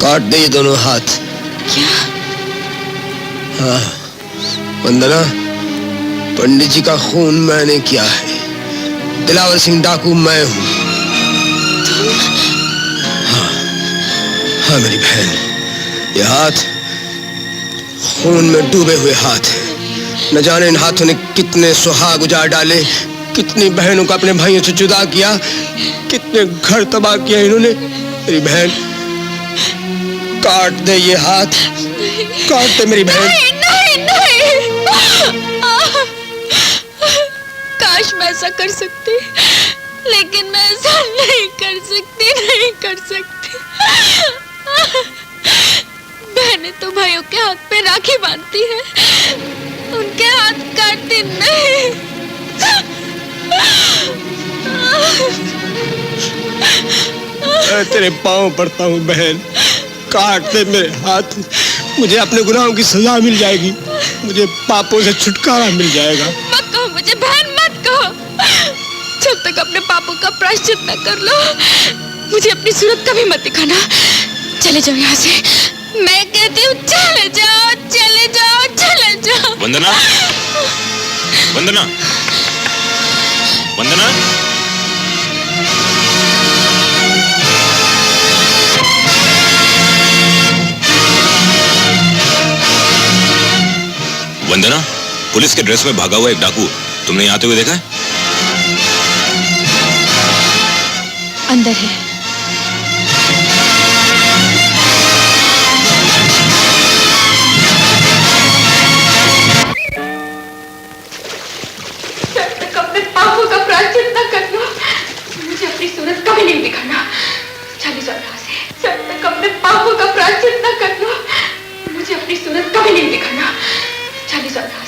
काट दे ये दोनों हाथ। क्या? हाँ वंदना, पंडित जी का खून मैंने किया है। दिलावर सिंह डाकू मैं हूँ। हाँ मेरी बहन, ये हाथ खून में डूबे हुए हाथ। न जाने इन हाथों ने कितने सुहाग उजाड़ डाले, कितनी बहनों को अपने भाइयों से जुदा किया, कितने घर तबाह किया इन्होंने। मेरी बहन, काट दे ये हाथ, काट दे मेरी बहन। नहीं, नहीं, नहीं। काश मैं ऐसा कर सकती, लेकिन मैं ऐसा नहीं कर सकती, नहीं कर सकती। बहनें तो भाइयों के हाथ पे राखी बांधती है, उनके हाथ काटती नहीं। मैं तेरे पांव पड़ता हूँ बहन, काट दे मेरे हाथ। मुझे अपने गुनाहों की सजा मिल जाएगी, मुझे पापों से छुटकारा मिल जाएगा। मत कहो मुझे बहन, मत कहो। जब तक अपने पापों का प्रायश्चित न कर लो, मुझे अपनी सूरत कभी मत दिखाना। चले जाओ यहाँ से, मैं कहती हूँ चले जाओ, चले जाओ, चले जाओ। वंदना, वंदना, वंदना। वंदना, पुलिस के ड्रेस में भागा हुआ एक डाकू तुमने यहाँ आते हुए देखा है? अंदर है। अपने पापों का प्रायश्चित न कर लो, मुझे अपनी सूरत कभी नहीं दिखाना। चली जाओ यहाँ से। जब तक अपने पापों का प्रायश्चित न कर लो, मुझे अपनी सूरत कभी नहीं दिखाना। चली जाओ यहाँ से।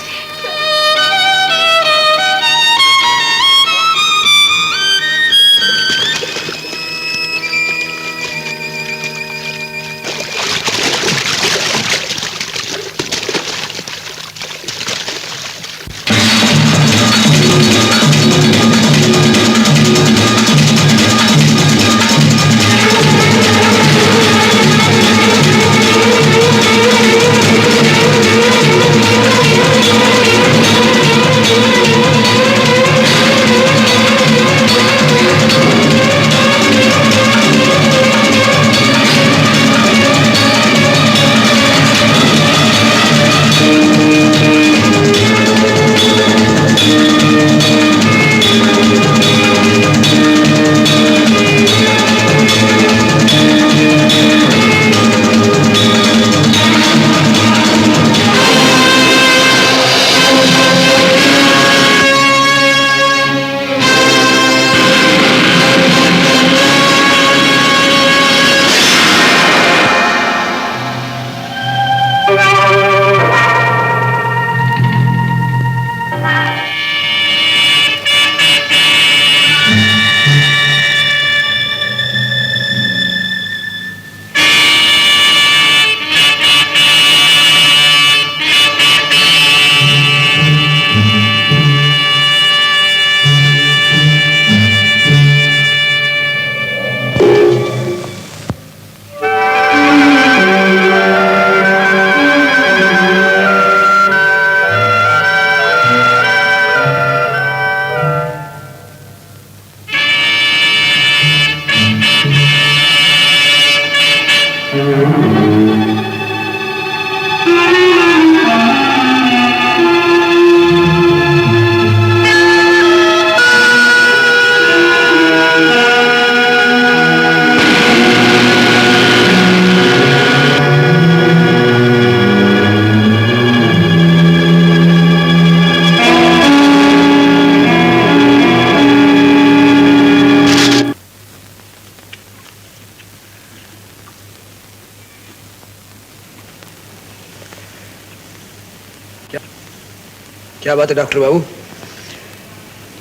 क्या बात है डॉक्टर बाबू,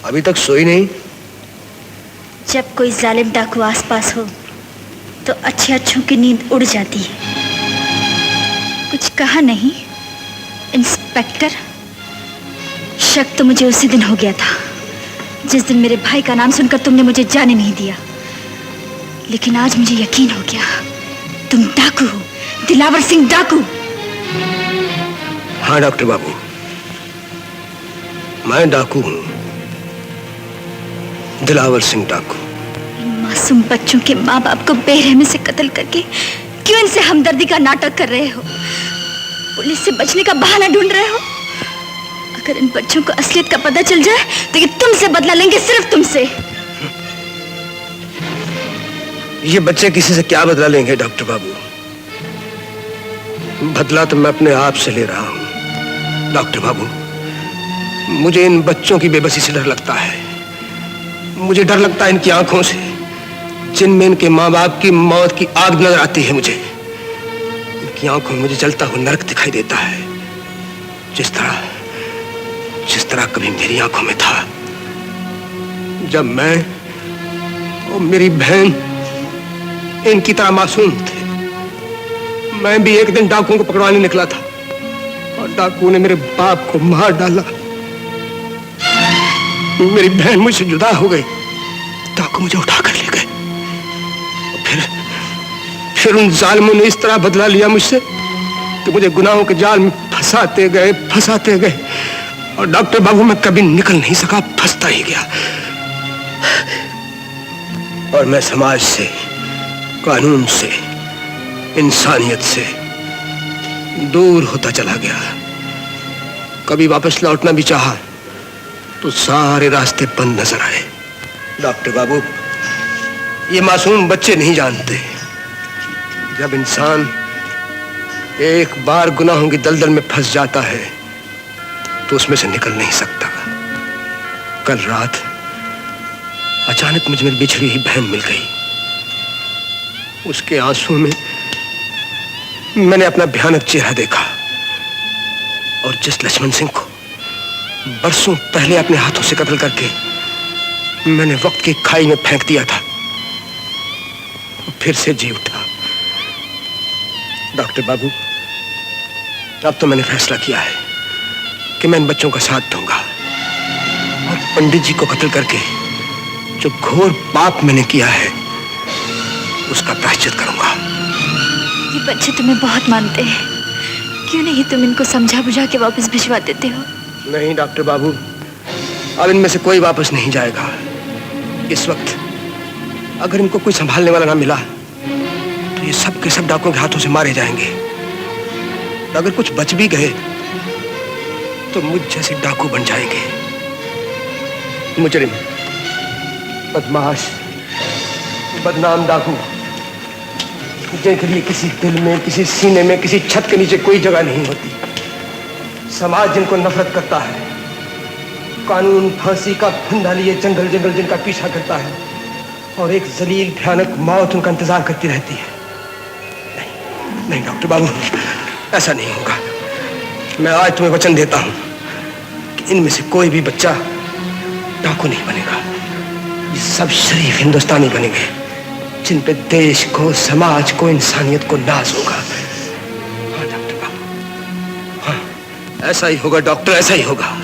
अभी तक सोई नहीं? जब कोई जालिम डाकू आसपास हो तो अच्छे अच्छों की नींद उड़ जाती है। कुछ कहा नहीं इंस्पेक्टर? शक तो मुझे उसी दिन हो गया था जिस दिन मेरे भाई का नाम सुनकर तुमने मुझे जाने नहीं दिया, लेकिन आज मुझे यकीन हो गया तुम डाकू हो, दिलावर सिंह डाकू। हाँ डॉक्टर बाबू, मैं डाकू हूं, दिलावर सिंह डाकू। इन मासूम बच्चों के माँ बाप को बेरहमी से कत्ल करके क्यों इनसे हमदर्दी का नाटक कर रहे हो? पुलिस से बचने का बहाना ढूंढ रहे हो? अगर इन बच्चों को असलियत का पता चल जाए तो ये तुमसे बदला लेंगे, सिर्फ तुमसे। ये बच्चे किसी से क्या बदला लेंगे डॉक्टर बाबू? बदला तो मैं अपने आप से ले रहा हूं। डॉक्टर बाबू, मुझे इन बच्चों की बेबसी से डर लगता है। मुझे डर लगता है इनकी आंखों से, जिनमें इनके माँ बाप की मौत की आग नजर आती है। मुझे इनकी आंखों में मुझे जलता हुआ नरक दिखाई देता है, जिस तरह कभी मेरी आंखों में था जब मैं और मेरी बहन इनकी तरह मासूम थे। मैं भी एक दिन डाकुओं को पकड़वाने निकला था और डाकुओं ने मेरे बाप को मार डाला। मेरी बहन मुझसे जुदा हो गई, डाकू मुझे उठा कर ले गए। फिर उन जालिमों ने इस तरह बदला लिया मुझसे कि मुझे गुनाहों के जाल में फंसाते गए और डॉक्टर बाबू मैं कभी निकल नहीं सका, फंसता ही गया। और मैं समाज से, कानून से, इंसानियत से दूर होता चला गया। कभी वापस लौटना भी चाहा तो सारे रास्ते बंद नजर आए। डॉक्टर बाबू, ये मासूम बच्चे नहीं जानते, जब इंसान एक बार गुनाहों की दलदल में फंस जाता है तो उसमें से निकल नहीं सकता। कल रात अचानक मुझे मेरी बिछड़ी हुई बहन मिल गई। उसके आंसुओं में मैंने अपना भयानक चेहरा देखा, और जिस लक्ष्मण सिंह को बरसों पहले अपने हाथों से कत्ल करके मैंने वक्त की खाई में फेंक दिया था, वो फिर से जी उठा। डॉक्टर बाबू, अब तो मैंने फैसला किया है कि मैं इन बच्चों का साथ दूंगा, और पंडित जी को कत्ल करके जो घोर पाप मैंने किया है उसका प्रायश्चित करूंगा। ये बच्चे तुम्हें बहुत मानते हैं, क्यों नहीं तुम इनको समझा बुझा के वापस भिजवा देते हो? नहीं डॉक्टर बाबू, अब इनमें से कोई वापस नहीं जाएगा। इस वक्त अगर इनको कोई संभालने वाला ना मिला तो ये सब के सब डाकुओं के हाथों से मारे जाएंगे। अगर कुछ बच भी गए तो मुझ जैसे डाकू बन जाएंगे। मुजरिम, बदमाश, बदनाम डाकू, जिनके लिए किसी दिल में, किसी सीने में, किसी छत के नीचे कोई जगह नहीं होती। समाज जिनको नफरत करता है, कानून फांसी का फंदा लिए जंगल जंगल जिनका पीछा करता है, और एक जलील भयानक मौत उनका इंतजार करती रहती है। नहीं, नहीं डॉक्टर बाबू, ऐसा नहीं होगा। मैं आज तुम्हें वचन देता हूं कि इनमें से कोई भी बच्चा डाकू नहीं बनेगा। ये सब शरीफ हिंदुस्तानी बनेंगे, जिन पे देश को, समाज को, इंसानियत को नाज होगा। हाँ डॉक्टर बाबू, हाँ, ऐसा ही होगा डॉक्टर, ऐसा ही होगा।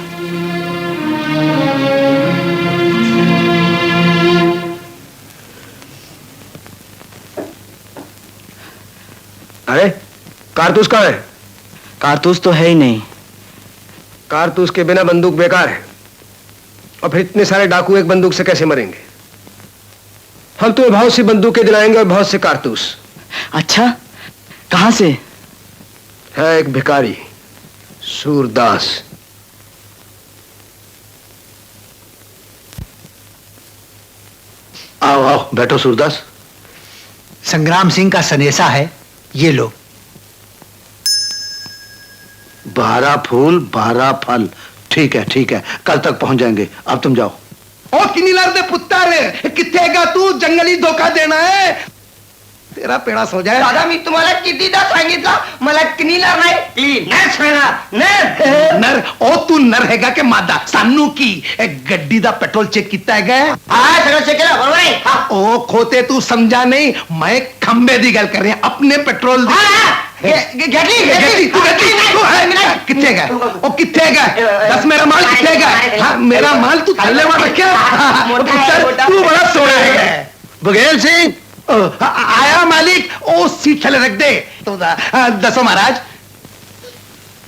अरे कारतूस कहाँ है? कारतूस तो है ही नहीं। कारतूस के बिना बंदूक बेकार है, और फिर इतने सारे डाकू एक बंदूक से कैसे मरेंगे? हम तुम्हें बहुत सी बंदूकें दिलाएंगे और बहुत से कारतूस। अच्छा, कहां से? है एक भिखारी, सूरदास। आओ आओ, बैठो सूरदास। संग्राम सिंह का सनेसा है, ये लो। 12 फूल 12 फल। ठीक है ठीक है, कल तक पहुंच जाएंगे। अब तुम जाओ। ओ किनीलार दे पुत्तर, कित्तेगा तू? जंगली धोखा देना है, तेरा पेड़ा सो जाए। दादा, मी तुम्हाला कितीदा सांगितलं, मला किनीलार नाही, नर नर। ओ तू नर हैगा के मादा? सानू की गड्डी दा पेट्रोल चेक कितना है? हाँ, सगळं चेक केलं, बरोबर आहे। हाँ। ओ खोते, तू समझा नहीं, मैं खंबे दी गल कर रही हूं, अपने पेट्रोल कितने गए? ओ कितने गए? 10 मेरा माल कितने गए? हाँ, मेरा माल तू थल्ले में रखा। तू बड़ा सोना है। बघेल सिंह आया मालिक, ओ सीट थले रख दे। तो दसो महाराज।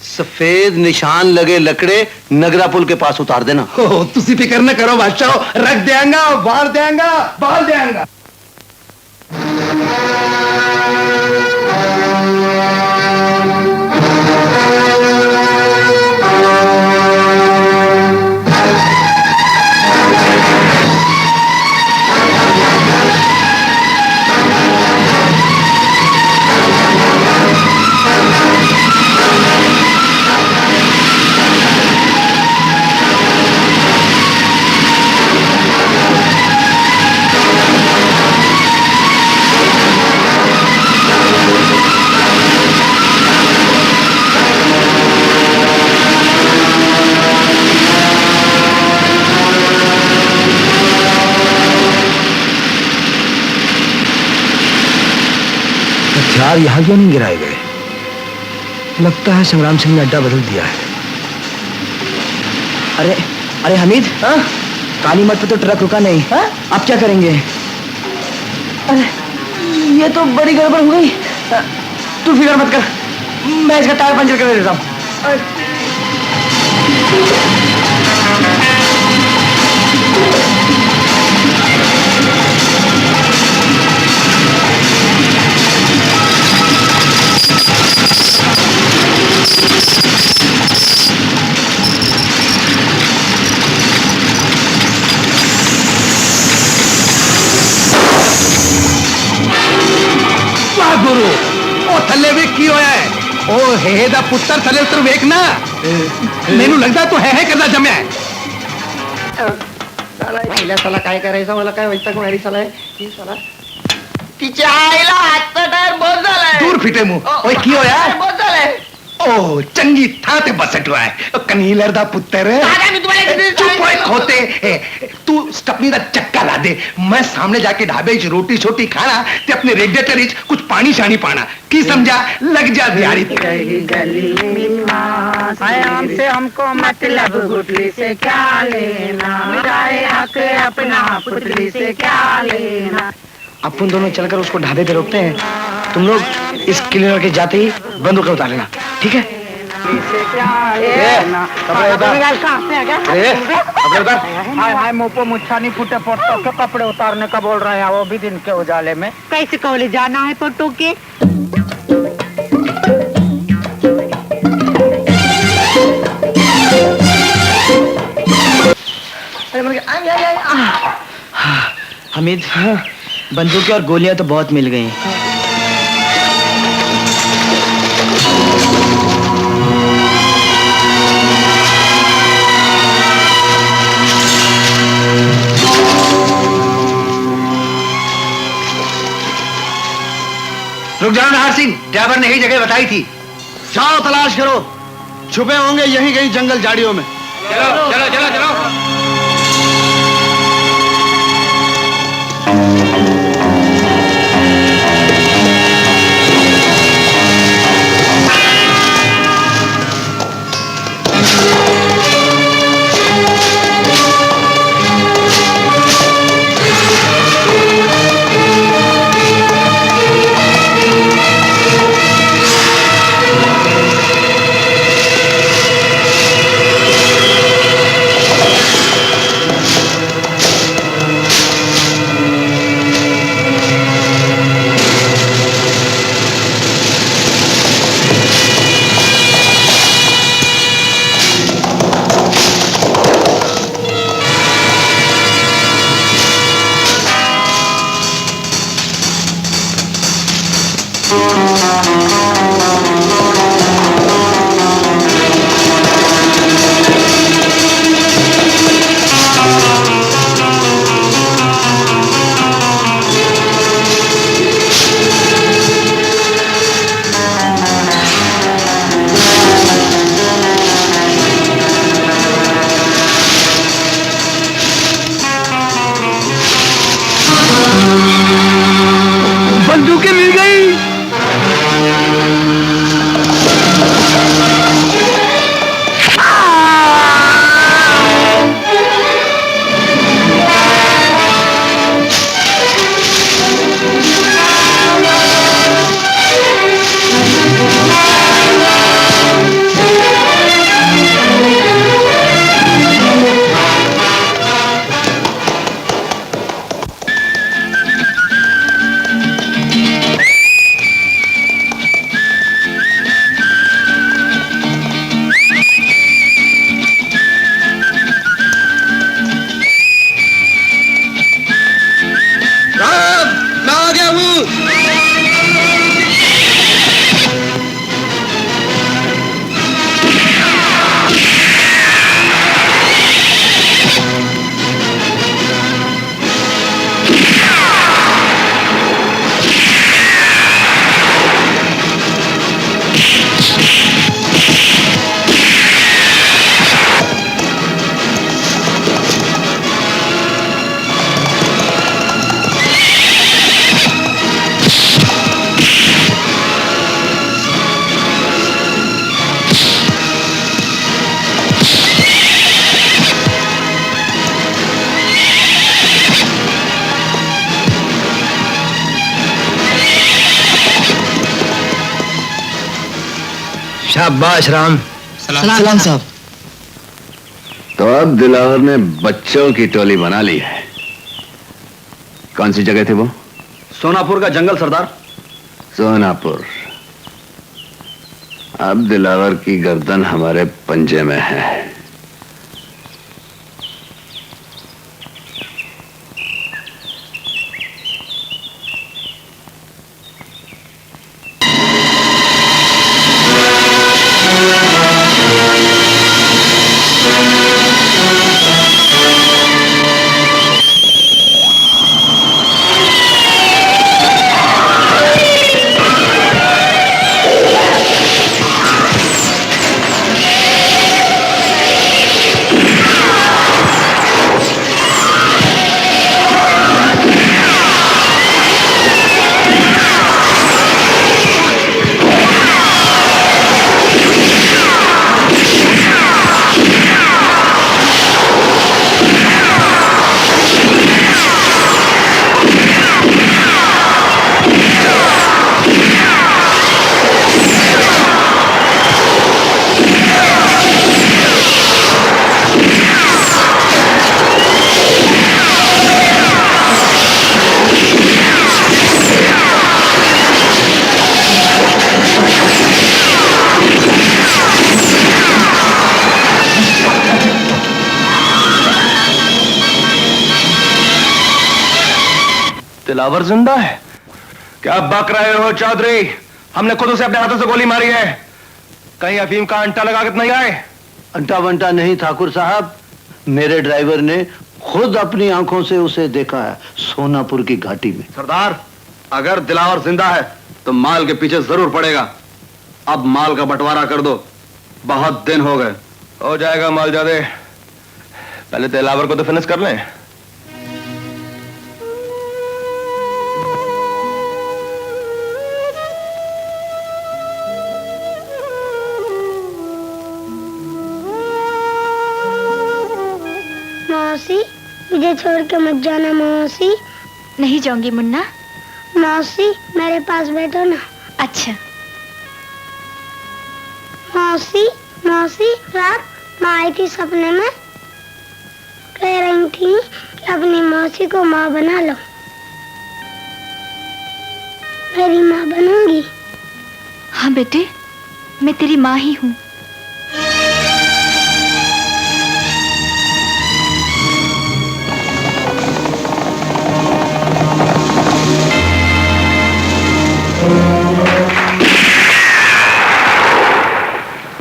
सफेद निशान लगे लकड़े नगरा पुल के पास उतार देना। तुसी फिक्र न करो बादशाह, रख देंगा, बाहर देंगा, बाहर देंगा। हथियार यहां क्यों नहीं गिराए गए? लगता है संग्राम सिंह ने अड्डा बदल दिया है। अरे अरे हमीद, काली मठ पे तो ट्रक रुका नहीं। अब क्या करेंगे? अरे ये तो बड़ी गड़बड़ हो गई। तू फिक्र मत कर, मैं इसका टायर पंचर कर देता हूँ। ओ हे दा पुत्र थले उतर वेखना मेनू लगदा तो है करदा जम्या है साला पहिला साला काय करायचं मला काय वैताग मारी साला ही साला तिच्या आईला हातचा टायर बहुत झालाय दूर फिटे मुंह ओए की होया बहुत झालाय ओ चंगी था ते बसटवा है कनीलर दा पुत्र चुप ओए खोते तू स्टपनी दा चक्का ला दे मैं सामने जाके ढाबे च रोटी छोटी खाना ते अपने रेडिएटर च कुछ पानी शानी पाना की समझा लग जा दिहाड़ी आयाम से हमको मतलब गुटली से क्या लेना मिलाए हक अपना पुतली से क्या लेना। अपन दोनों चलकर उसको ढाबे पे रोकते हैं, तुम लोग इस क्लीनर के जाते ही बंदूक उतार लेना, ठीक है? हाय मुंह पे मुच्छा नहीं फूटे फोटो के कपड़े उतारने का बोल रहे हैं वो भी दिन के उजाले में। कैसे कॉलेज जाना है फोटो के? हमीद, बंदूकें और गोलियां तो बहुत मिल गई। रुक जाओ नाहर सिंह, ड्राइवर ने यही जगह बताई थी। जाओ तलाश करो, छुपे होंगे यहीं कहीं जंगल झाड़ियों में। चलो चलो चलो चलो। बंदूकें मिल गई। शाबाश राम। सलाम साहब। तो अब दिलावर ने बच्चों की टोली बना ली है। कौन सी जगह थी वो? सोनापुर का जंगल सरदार। सोनापुर। अब दिलावर की गर्दन हमारे पंजे में है। दिलावर जिंदा है? क्या बक रहे हो चौधरी? हमने खुद उसे अपने हाथों से गोली मारी है। कहीं अफीम का अंटा लगा के नहीं आए? अंटा वंटा नहीं ठाकुर साहब, मेरे ड्राइवर ने खुद अपनी आंखों से उसे देखा है सोनापुर की घाटी में। सरदार, अगर दिलावर जिंदा है तो माल के पीछे जरूर पड़ेगा। अब माल का बंटवारा कर दो, बहुत दिन हो गए। हो जाएगा माल ज्यादा, पहले दिलावर को तो फिनिश कर लें। मौसी, मुझे छोड़ के मत जाना मौसी। नहीं जाऊंगी मुन्ना। मौसी, मेरे पास बैठो ना। अच्छा। मौसी, मौसी, रात माँ आई थी सपने में, कह रही थी कि अपनी मौसी को माँ बना लो। मेरी माँ बनूंगी? हाँ बेटे, मैं तेरी माँ ही हूँ।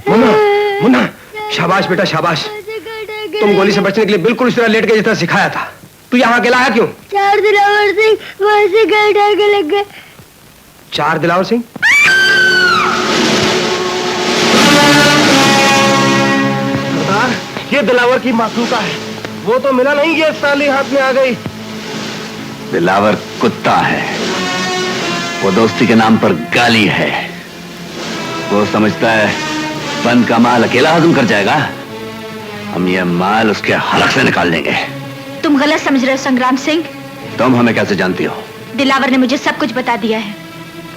मुन्ना, मुन्ना, शाबाश बेटा शाबाश। तुम गोली से बचने के लिए बिल्कुल इस तरह लेट गए जिस तरह सिखाया था। तू यहाँ अकेला आया क्यों? 4 दिलावर सिंह वहां से घर ढाल के लग गए। 4 दिलावर सिंह? सरदार, ये दिलावर की मासूका है। वो तो मिला नहीं, ये साली हाथ में आ गई। दिलावर कुत्ता है, वो दोस्ती के नाम पर गाली है। वो समझता है बन का माल अकेला हजम कर जाएगा। हम ये माल उसके हलक से निकाल देंगे। तुम गलत समझ रहे हो संग्राम सिंह। तुम हमें कैसे जानती हो? दिलावर ने मुझे सब कुछ बता दिया है।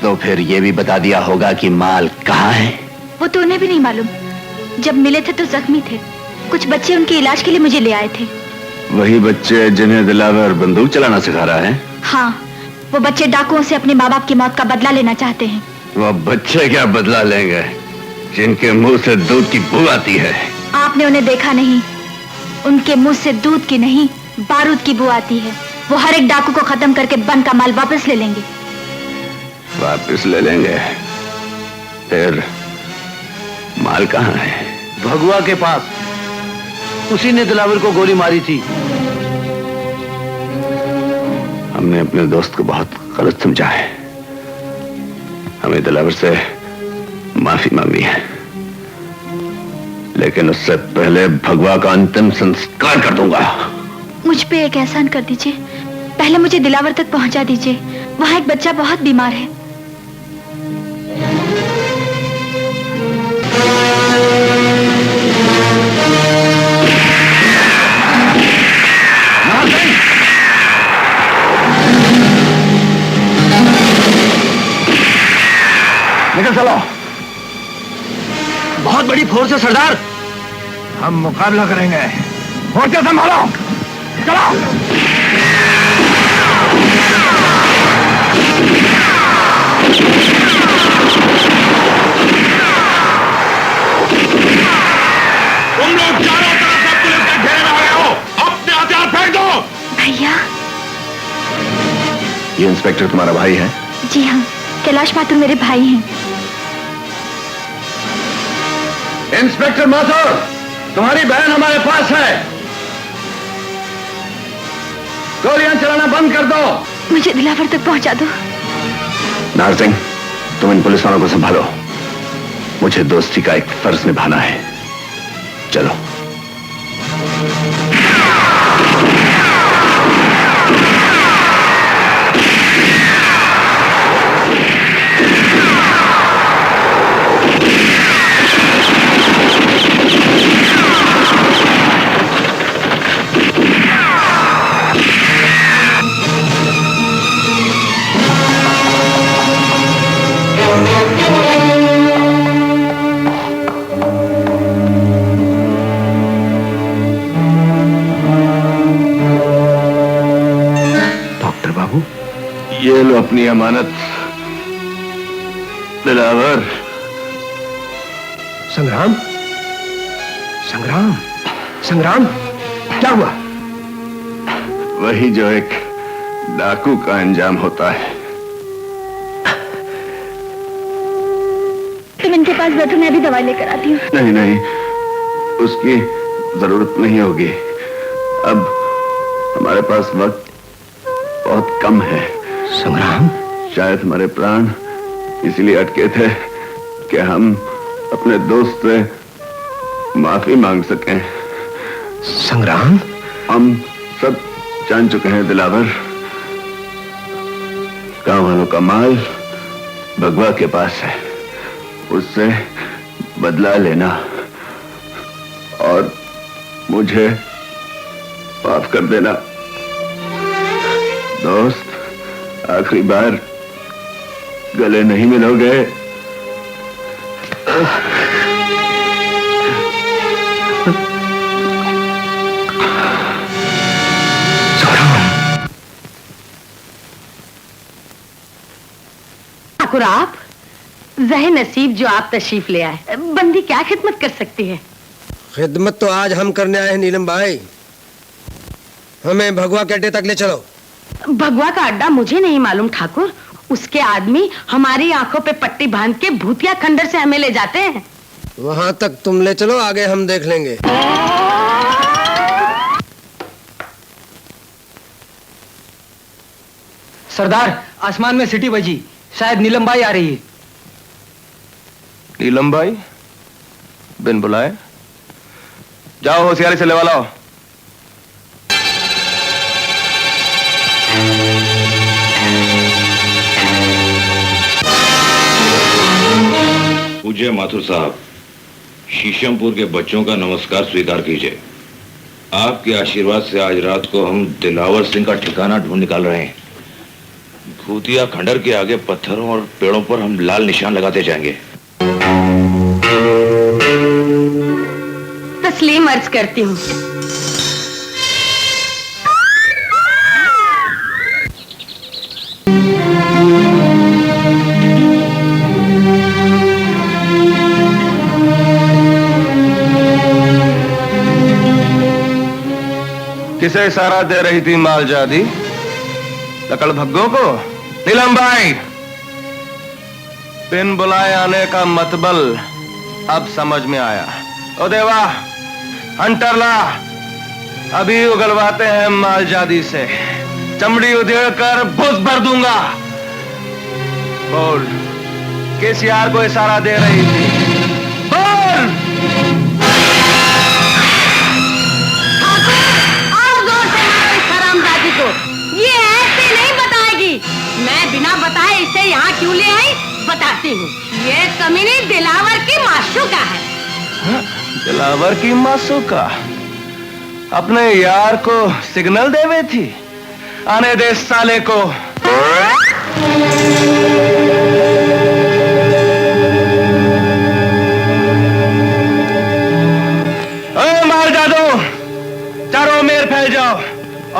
तो फिर ये भी बता दिया होगा कि माल कहाँ है? वो तो उन्हें भी नहीं मालूम। जब मिले थे तो जख्मी थे। कुछ बच्चे उनके इलाज के लिए मुझे ले आए थे। वही बच्चे जिन्हें दिलावर बंदूक चलाना सिखा रहा है? हाँ, वो बच्चे डाकुओं से अपने माँ बाप की मौत का बदला लेना चाहते हैं। वो बच्चे क्या बदला लेंगे जिनके मुंह से दूध की बू आती है? आपने उन्हें देखा नहीं। उनके मुंह से दूध की नहीं, बारूद की बू आती है। वो हर एक डाकू को खत्म करके बन का माल वापस ले लेंगे। वापस ले लेंगे? फिर माल कहाँ है? भगवा के पास। उसी ने दिलावर को गोली मारी थी। हमने अपने दोस्त को बहुत गलत समझा है। हमें दिलावर से माफी मांगनी है, लेकिन उससे पहले भगवा का अंतिम संस्कार कर दूंगा। मुझ पे एक एहसान कर दीजिए, पहले मुझे दिलावर तक पहुंचा दीजिए। वहां एक बच्चा बहुत बीमार है। निकल चलो। बहुत बड़ी फोर्स है सरदार। हम मुकाबला करेंगे। मोर्चे संभालो, चलो। तुम लोग चारों तरफ से पुलिस के घेरे में आ गए हो, अपने हथियार फेंक दो। भैया। ये इंस्पेक्टर तुम्हारा भाई है? जी हाँ, कैलाश माथुर मेरे भाई हैं। इंस्पेक्टर माथुर, तुम्हारी बहन हमारे पास है। गोलियां चलाना बंद कर दो। मुझे दिलावर तक पहुंचा दो। नार सिंह, तुम इन पुलिस वालों को संभालो। मुझे दोस्ती का एक फर्ज निभाना है। चलो। ये लो अपनी अमानत। दिलावर। संग्राम, संग्राम, संग्राम, क्या हुआ? वही जो एक डाकू का अंजाम होता है। तुम इनके पास बैठो, मैं भी दवाई लेकर आती हूँ। नहीं नहीं, उसकी जरूरत नहीं होगी। अब हमारे पास वक्त बहुत कम है। संग्राम, शायद हमारे प्राण इसलिए अटके थे कि हम अपने दोस्त से माफी मांग सकें। संग्राम, हम सब जान चुके हैं दिलावर, गांव वालों का माल भगवा के पास है, उससे बदला लेना और मुझे माफ कर देना। दोस्त, आखिरी बार गले नहीं मिलोगे? ठाकुर, आप रहे नसीब जो आप तशरीफ ले आए। बंदी क्या खिदमत कर सकती है? खिदमत तो आज हम करने आए हैं नीलम भाई। हमें भगवा के अड्डे तक ले चलो। भगवा का अड्डा मुझे नहीं मालूम ठाकुर। उसके आदमी हमारी आंखों पे पट्टी बांध के भूतिया खंडर से हमें ले जाते हैं। वहां तक तुम ले चलो, आगे हम देख लेंगे। सरदार, आसमान में सिटी बजी, शायद नीलम बाई आ रही है। नीलम बाई? बिन बुलाए? जाओ होशियारी से लेवा लाओ। पूज्य माथुर साहब, शीशमपुर के बच्चों का नमस्कार स्वीकार कीजिए। आपके आशीर्वाद से आज रात को हम दिलावर सिंह का ठिकाना ढूंढ निकाल रहे हैं। भूतिया खंडर के आगे पत्थरों और पेड़ों पर हम लाल निशान लगाते जाएंगे। तस्लीम अर्ज करती हूँ। किसे इशारा दे रही थी मालजादी? लकड़ भग्गों को? नीलम भाई, बिन बुलाए आने का मतबल अब समझ में आया। ओ देवा, हंटर ला, अभी उगलवाते हैं मालजादी से, चमड़ी उधेड़ कर भुस भर दूंगा। बोल, किस यार को इशारा दे रही थी? बोल! और जोर से मारो इस हरामजादी को। ये ऐसे नहीं बताएगी। मैं बिना बताए इसे यहाँ क्यों ले आई बताती हूँ। ये कमीनी दिलावर की माशूका है। हाँ? दिलावर की मासूका अपने यार को सिग्नल देवे थी? आने दे साले को। मार जादो, चारों मेर फैल जाओ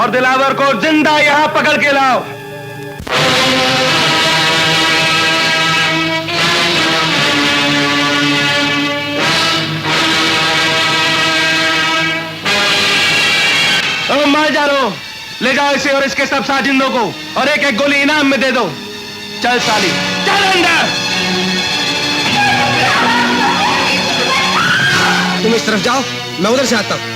और दिलावर को जिंदा यहां पकड़ के लाओ। मार जाओ, ले जाओ इसे और इसके सब साजिंदों को और एक एक गोली इनाम में दे दो। चल साली, चल अंदर। तुम इस तरफ जाओ, मैं उधर से आता हूं।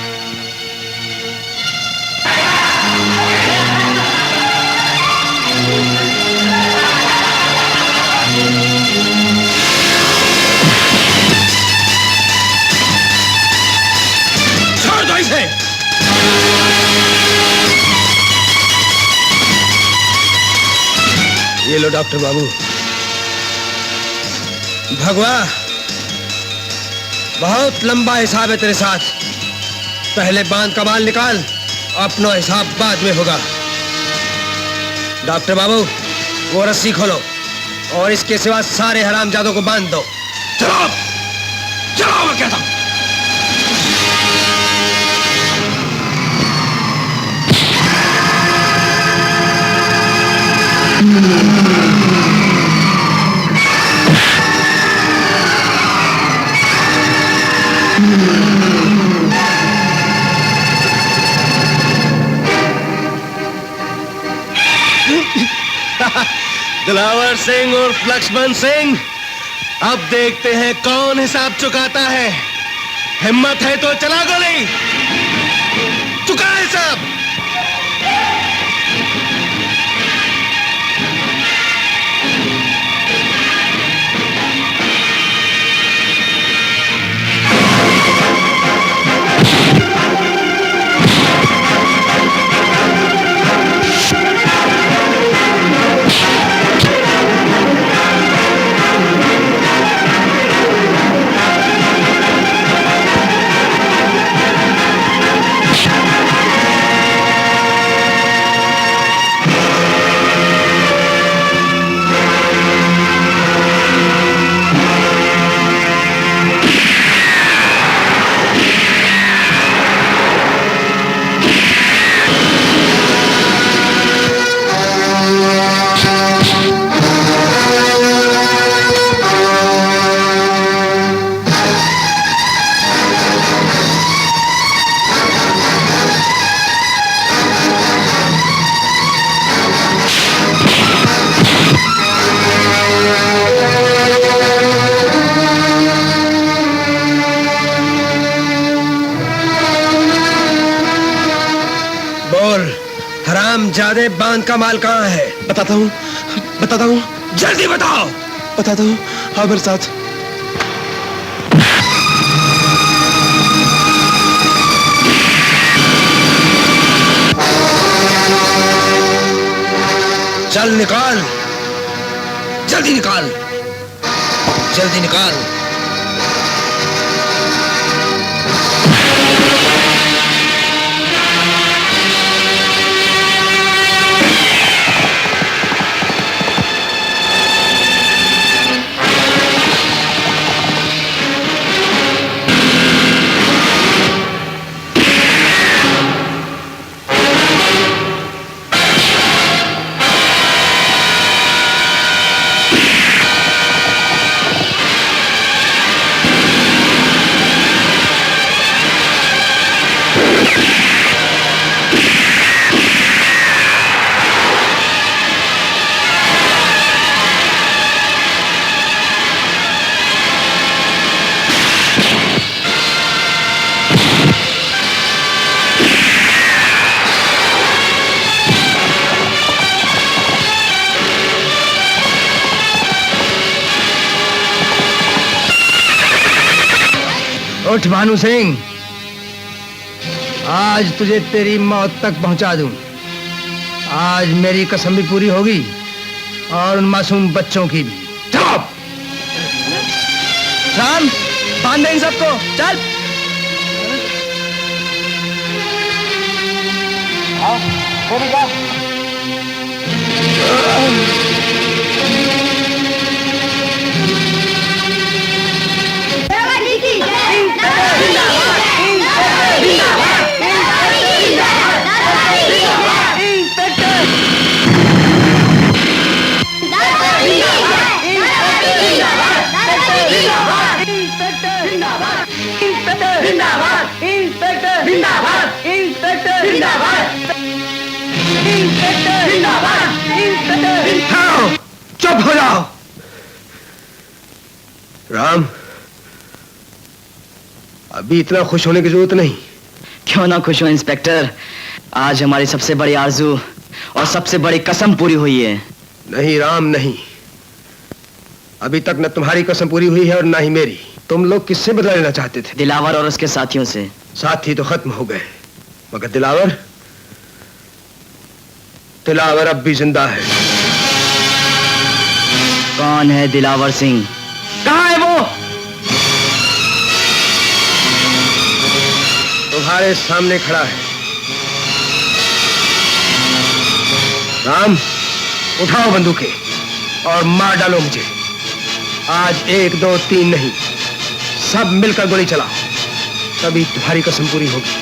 छोड़ दो इसे। ये लो डॉक्टर बाबू। भगवा, बहुत लंबा हिसाब है तेरे साथ। पहले बांध का माल निकाल, अपना हिसाब बाद में होगा। डॉक्टर बाबू, वो रस्सी खोलो और इसके सिवा सारे हरामजादों को बांध दो। चलो, चलो मैं कहता हूं। दिलावर सिंह उर्फ लक्ष्मण सिंह, अब देखते हैं कौन हिसाब चुकाता है। हिम्मत है तो चला गोली, चुका हिसाब। हरामजादे बांध का माल कहाँ है? बताता हूँ, जल्दी बताओ। बताता हूँ, हाँ मेरे साथ। चल निकाल, जल्दी निकाल, जल्दी निकाल। उठ भानु सिंह, आज तुझे तेरी मौत तक पहुंचा दूं। आज मेरी कसम भी पूरी होगी और उन मासूम बच्चों की भी। चलो राम, बांध दे इन सबको, चल। आओ, वो भी जा। चुप हो जाओ। राम, अभी इतना खुश होने की जरूरत नहीं। क्यों ना खुश हो इंस्पेक्टर, आज हमारी सबसे बड़ी आरजू और सबसे बड़ी कसम पूरी हुई है। नहीं राम नहीं, अभी तक न तुम्हारी कसम पूरी हुई है और ना ही मेरी। तुम लोग किससे बदला लेना चाहते थे? दिलावर और उसके साथियों से। साथी तो खत्म हो गए, मगर दिलावर, दिलावर अब भी जिंदा है। कौन है दिलावर सिंह? कहाँ है वो? तुम्हारे सामने खड़ा है। राम, उठाओ बंदूकें और मार डालो मुझे। आज 1 2 3 नहीं, सब मिलकर गोली चलाओ, तभी तुम्हारी कसम पूरी होगी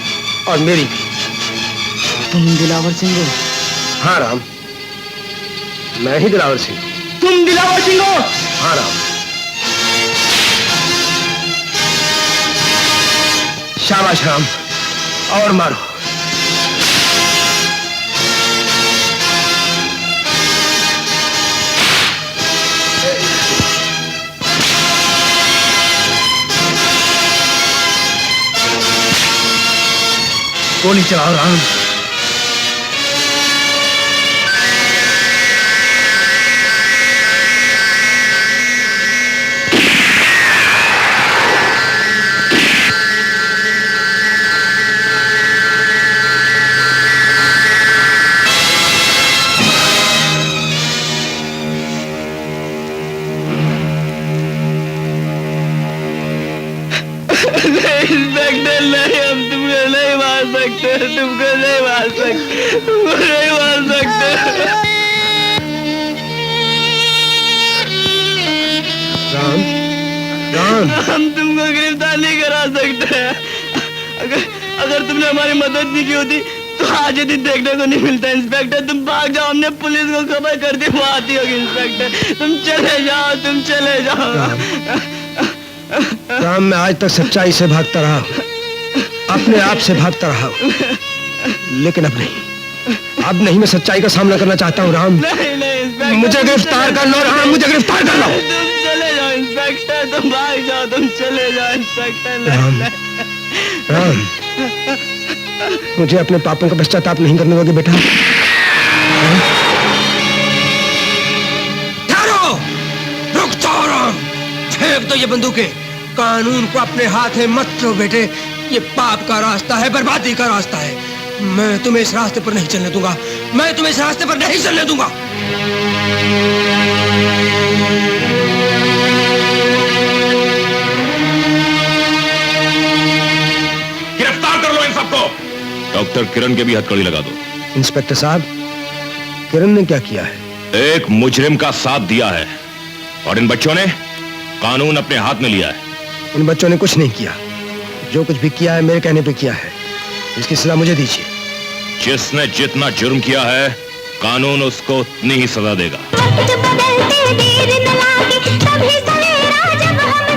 और मेरी भी। तुम दिलावर सिंह हो? हाँ राम, मैं ही दिलावर सिंह। तुम दिलावर सिंह हो? हाँ राम। शाबाश राम, और मारो। गोली चलाओ राम। इंस्पेक्टर नहीं, हम तुमको नहीं मार सकते, तुमको नहीं मार सकते, तुमको नहीं मार सकते। राम, राम, हम तुमको गिरफ्तार नहीं करा सकते। अगर तुमने हमारी मदद नहीं की होती तो आज ये दिन देखने को नहीं मिलता। इंस्पेक्टर तुम भाग जाओ, हमने पुलिस को खबर कर दी, वो आती होगी। इंस्पेक्टर तुम चले जाओ, तुम चले जाओ। राम, मैं आज तक सच्चाई से भागता रहा हूँ, अपने आप से भागता रहा हूँ, लेकिन अब नहीं मैं सच्चाई का सामना करना चाहता हूँ। राम, नहीं, मुझे गिरफ्तार कर लो राम, मुझे गिरफ्तार कर लो। तुम चले जाओ इंस्पेक्टर, तुम भाग जाओ, तुम चले जाओ इंस्पेक्टर। राम, राम, मुझे अपने पापों का पश्चाताप नहीं करने दोगे बेटा? ठहरो, रुक जाओ राम, फेंक दो ये बंदूकें। कानून को अपने हाथ में मत लो बेटे, ये पाप का रास्ता है, बर्बादी का रास्ता है। मैं तुम्हें इस रास्ते पर नहीं चलने दूंगा, मैं तुम्हें इस रास्ते पर नहीं चलने दूंगा। गिरफ्तार कर लो इन सबको। डॉक्टर किरण के भी हथकड़ी लगा दो। इंस्पेक्टर साहब, किरण ने क्या किया है? एक मुजरिम का साथ दिया है और इन बच्चों ने कानून अपने हाथ में लिया है। इन बच्चों ने कुछ नहीं किया, जो कुछ भी किया है मेरे कहने पे किया है। इसकी सजा मुझे दीजिए। जिसने जितना जुर्म किया है कानून उसको उतनी ही सजा देगा। वक्त बदलते देर न लागे, तभी सवेरा जब हम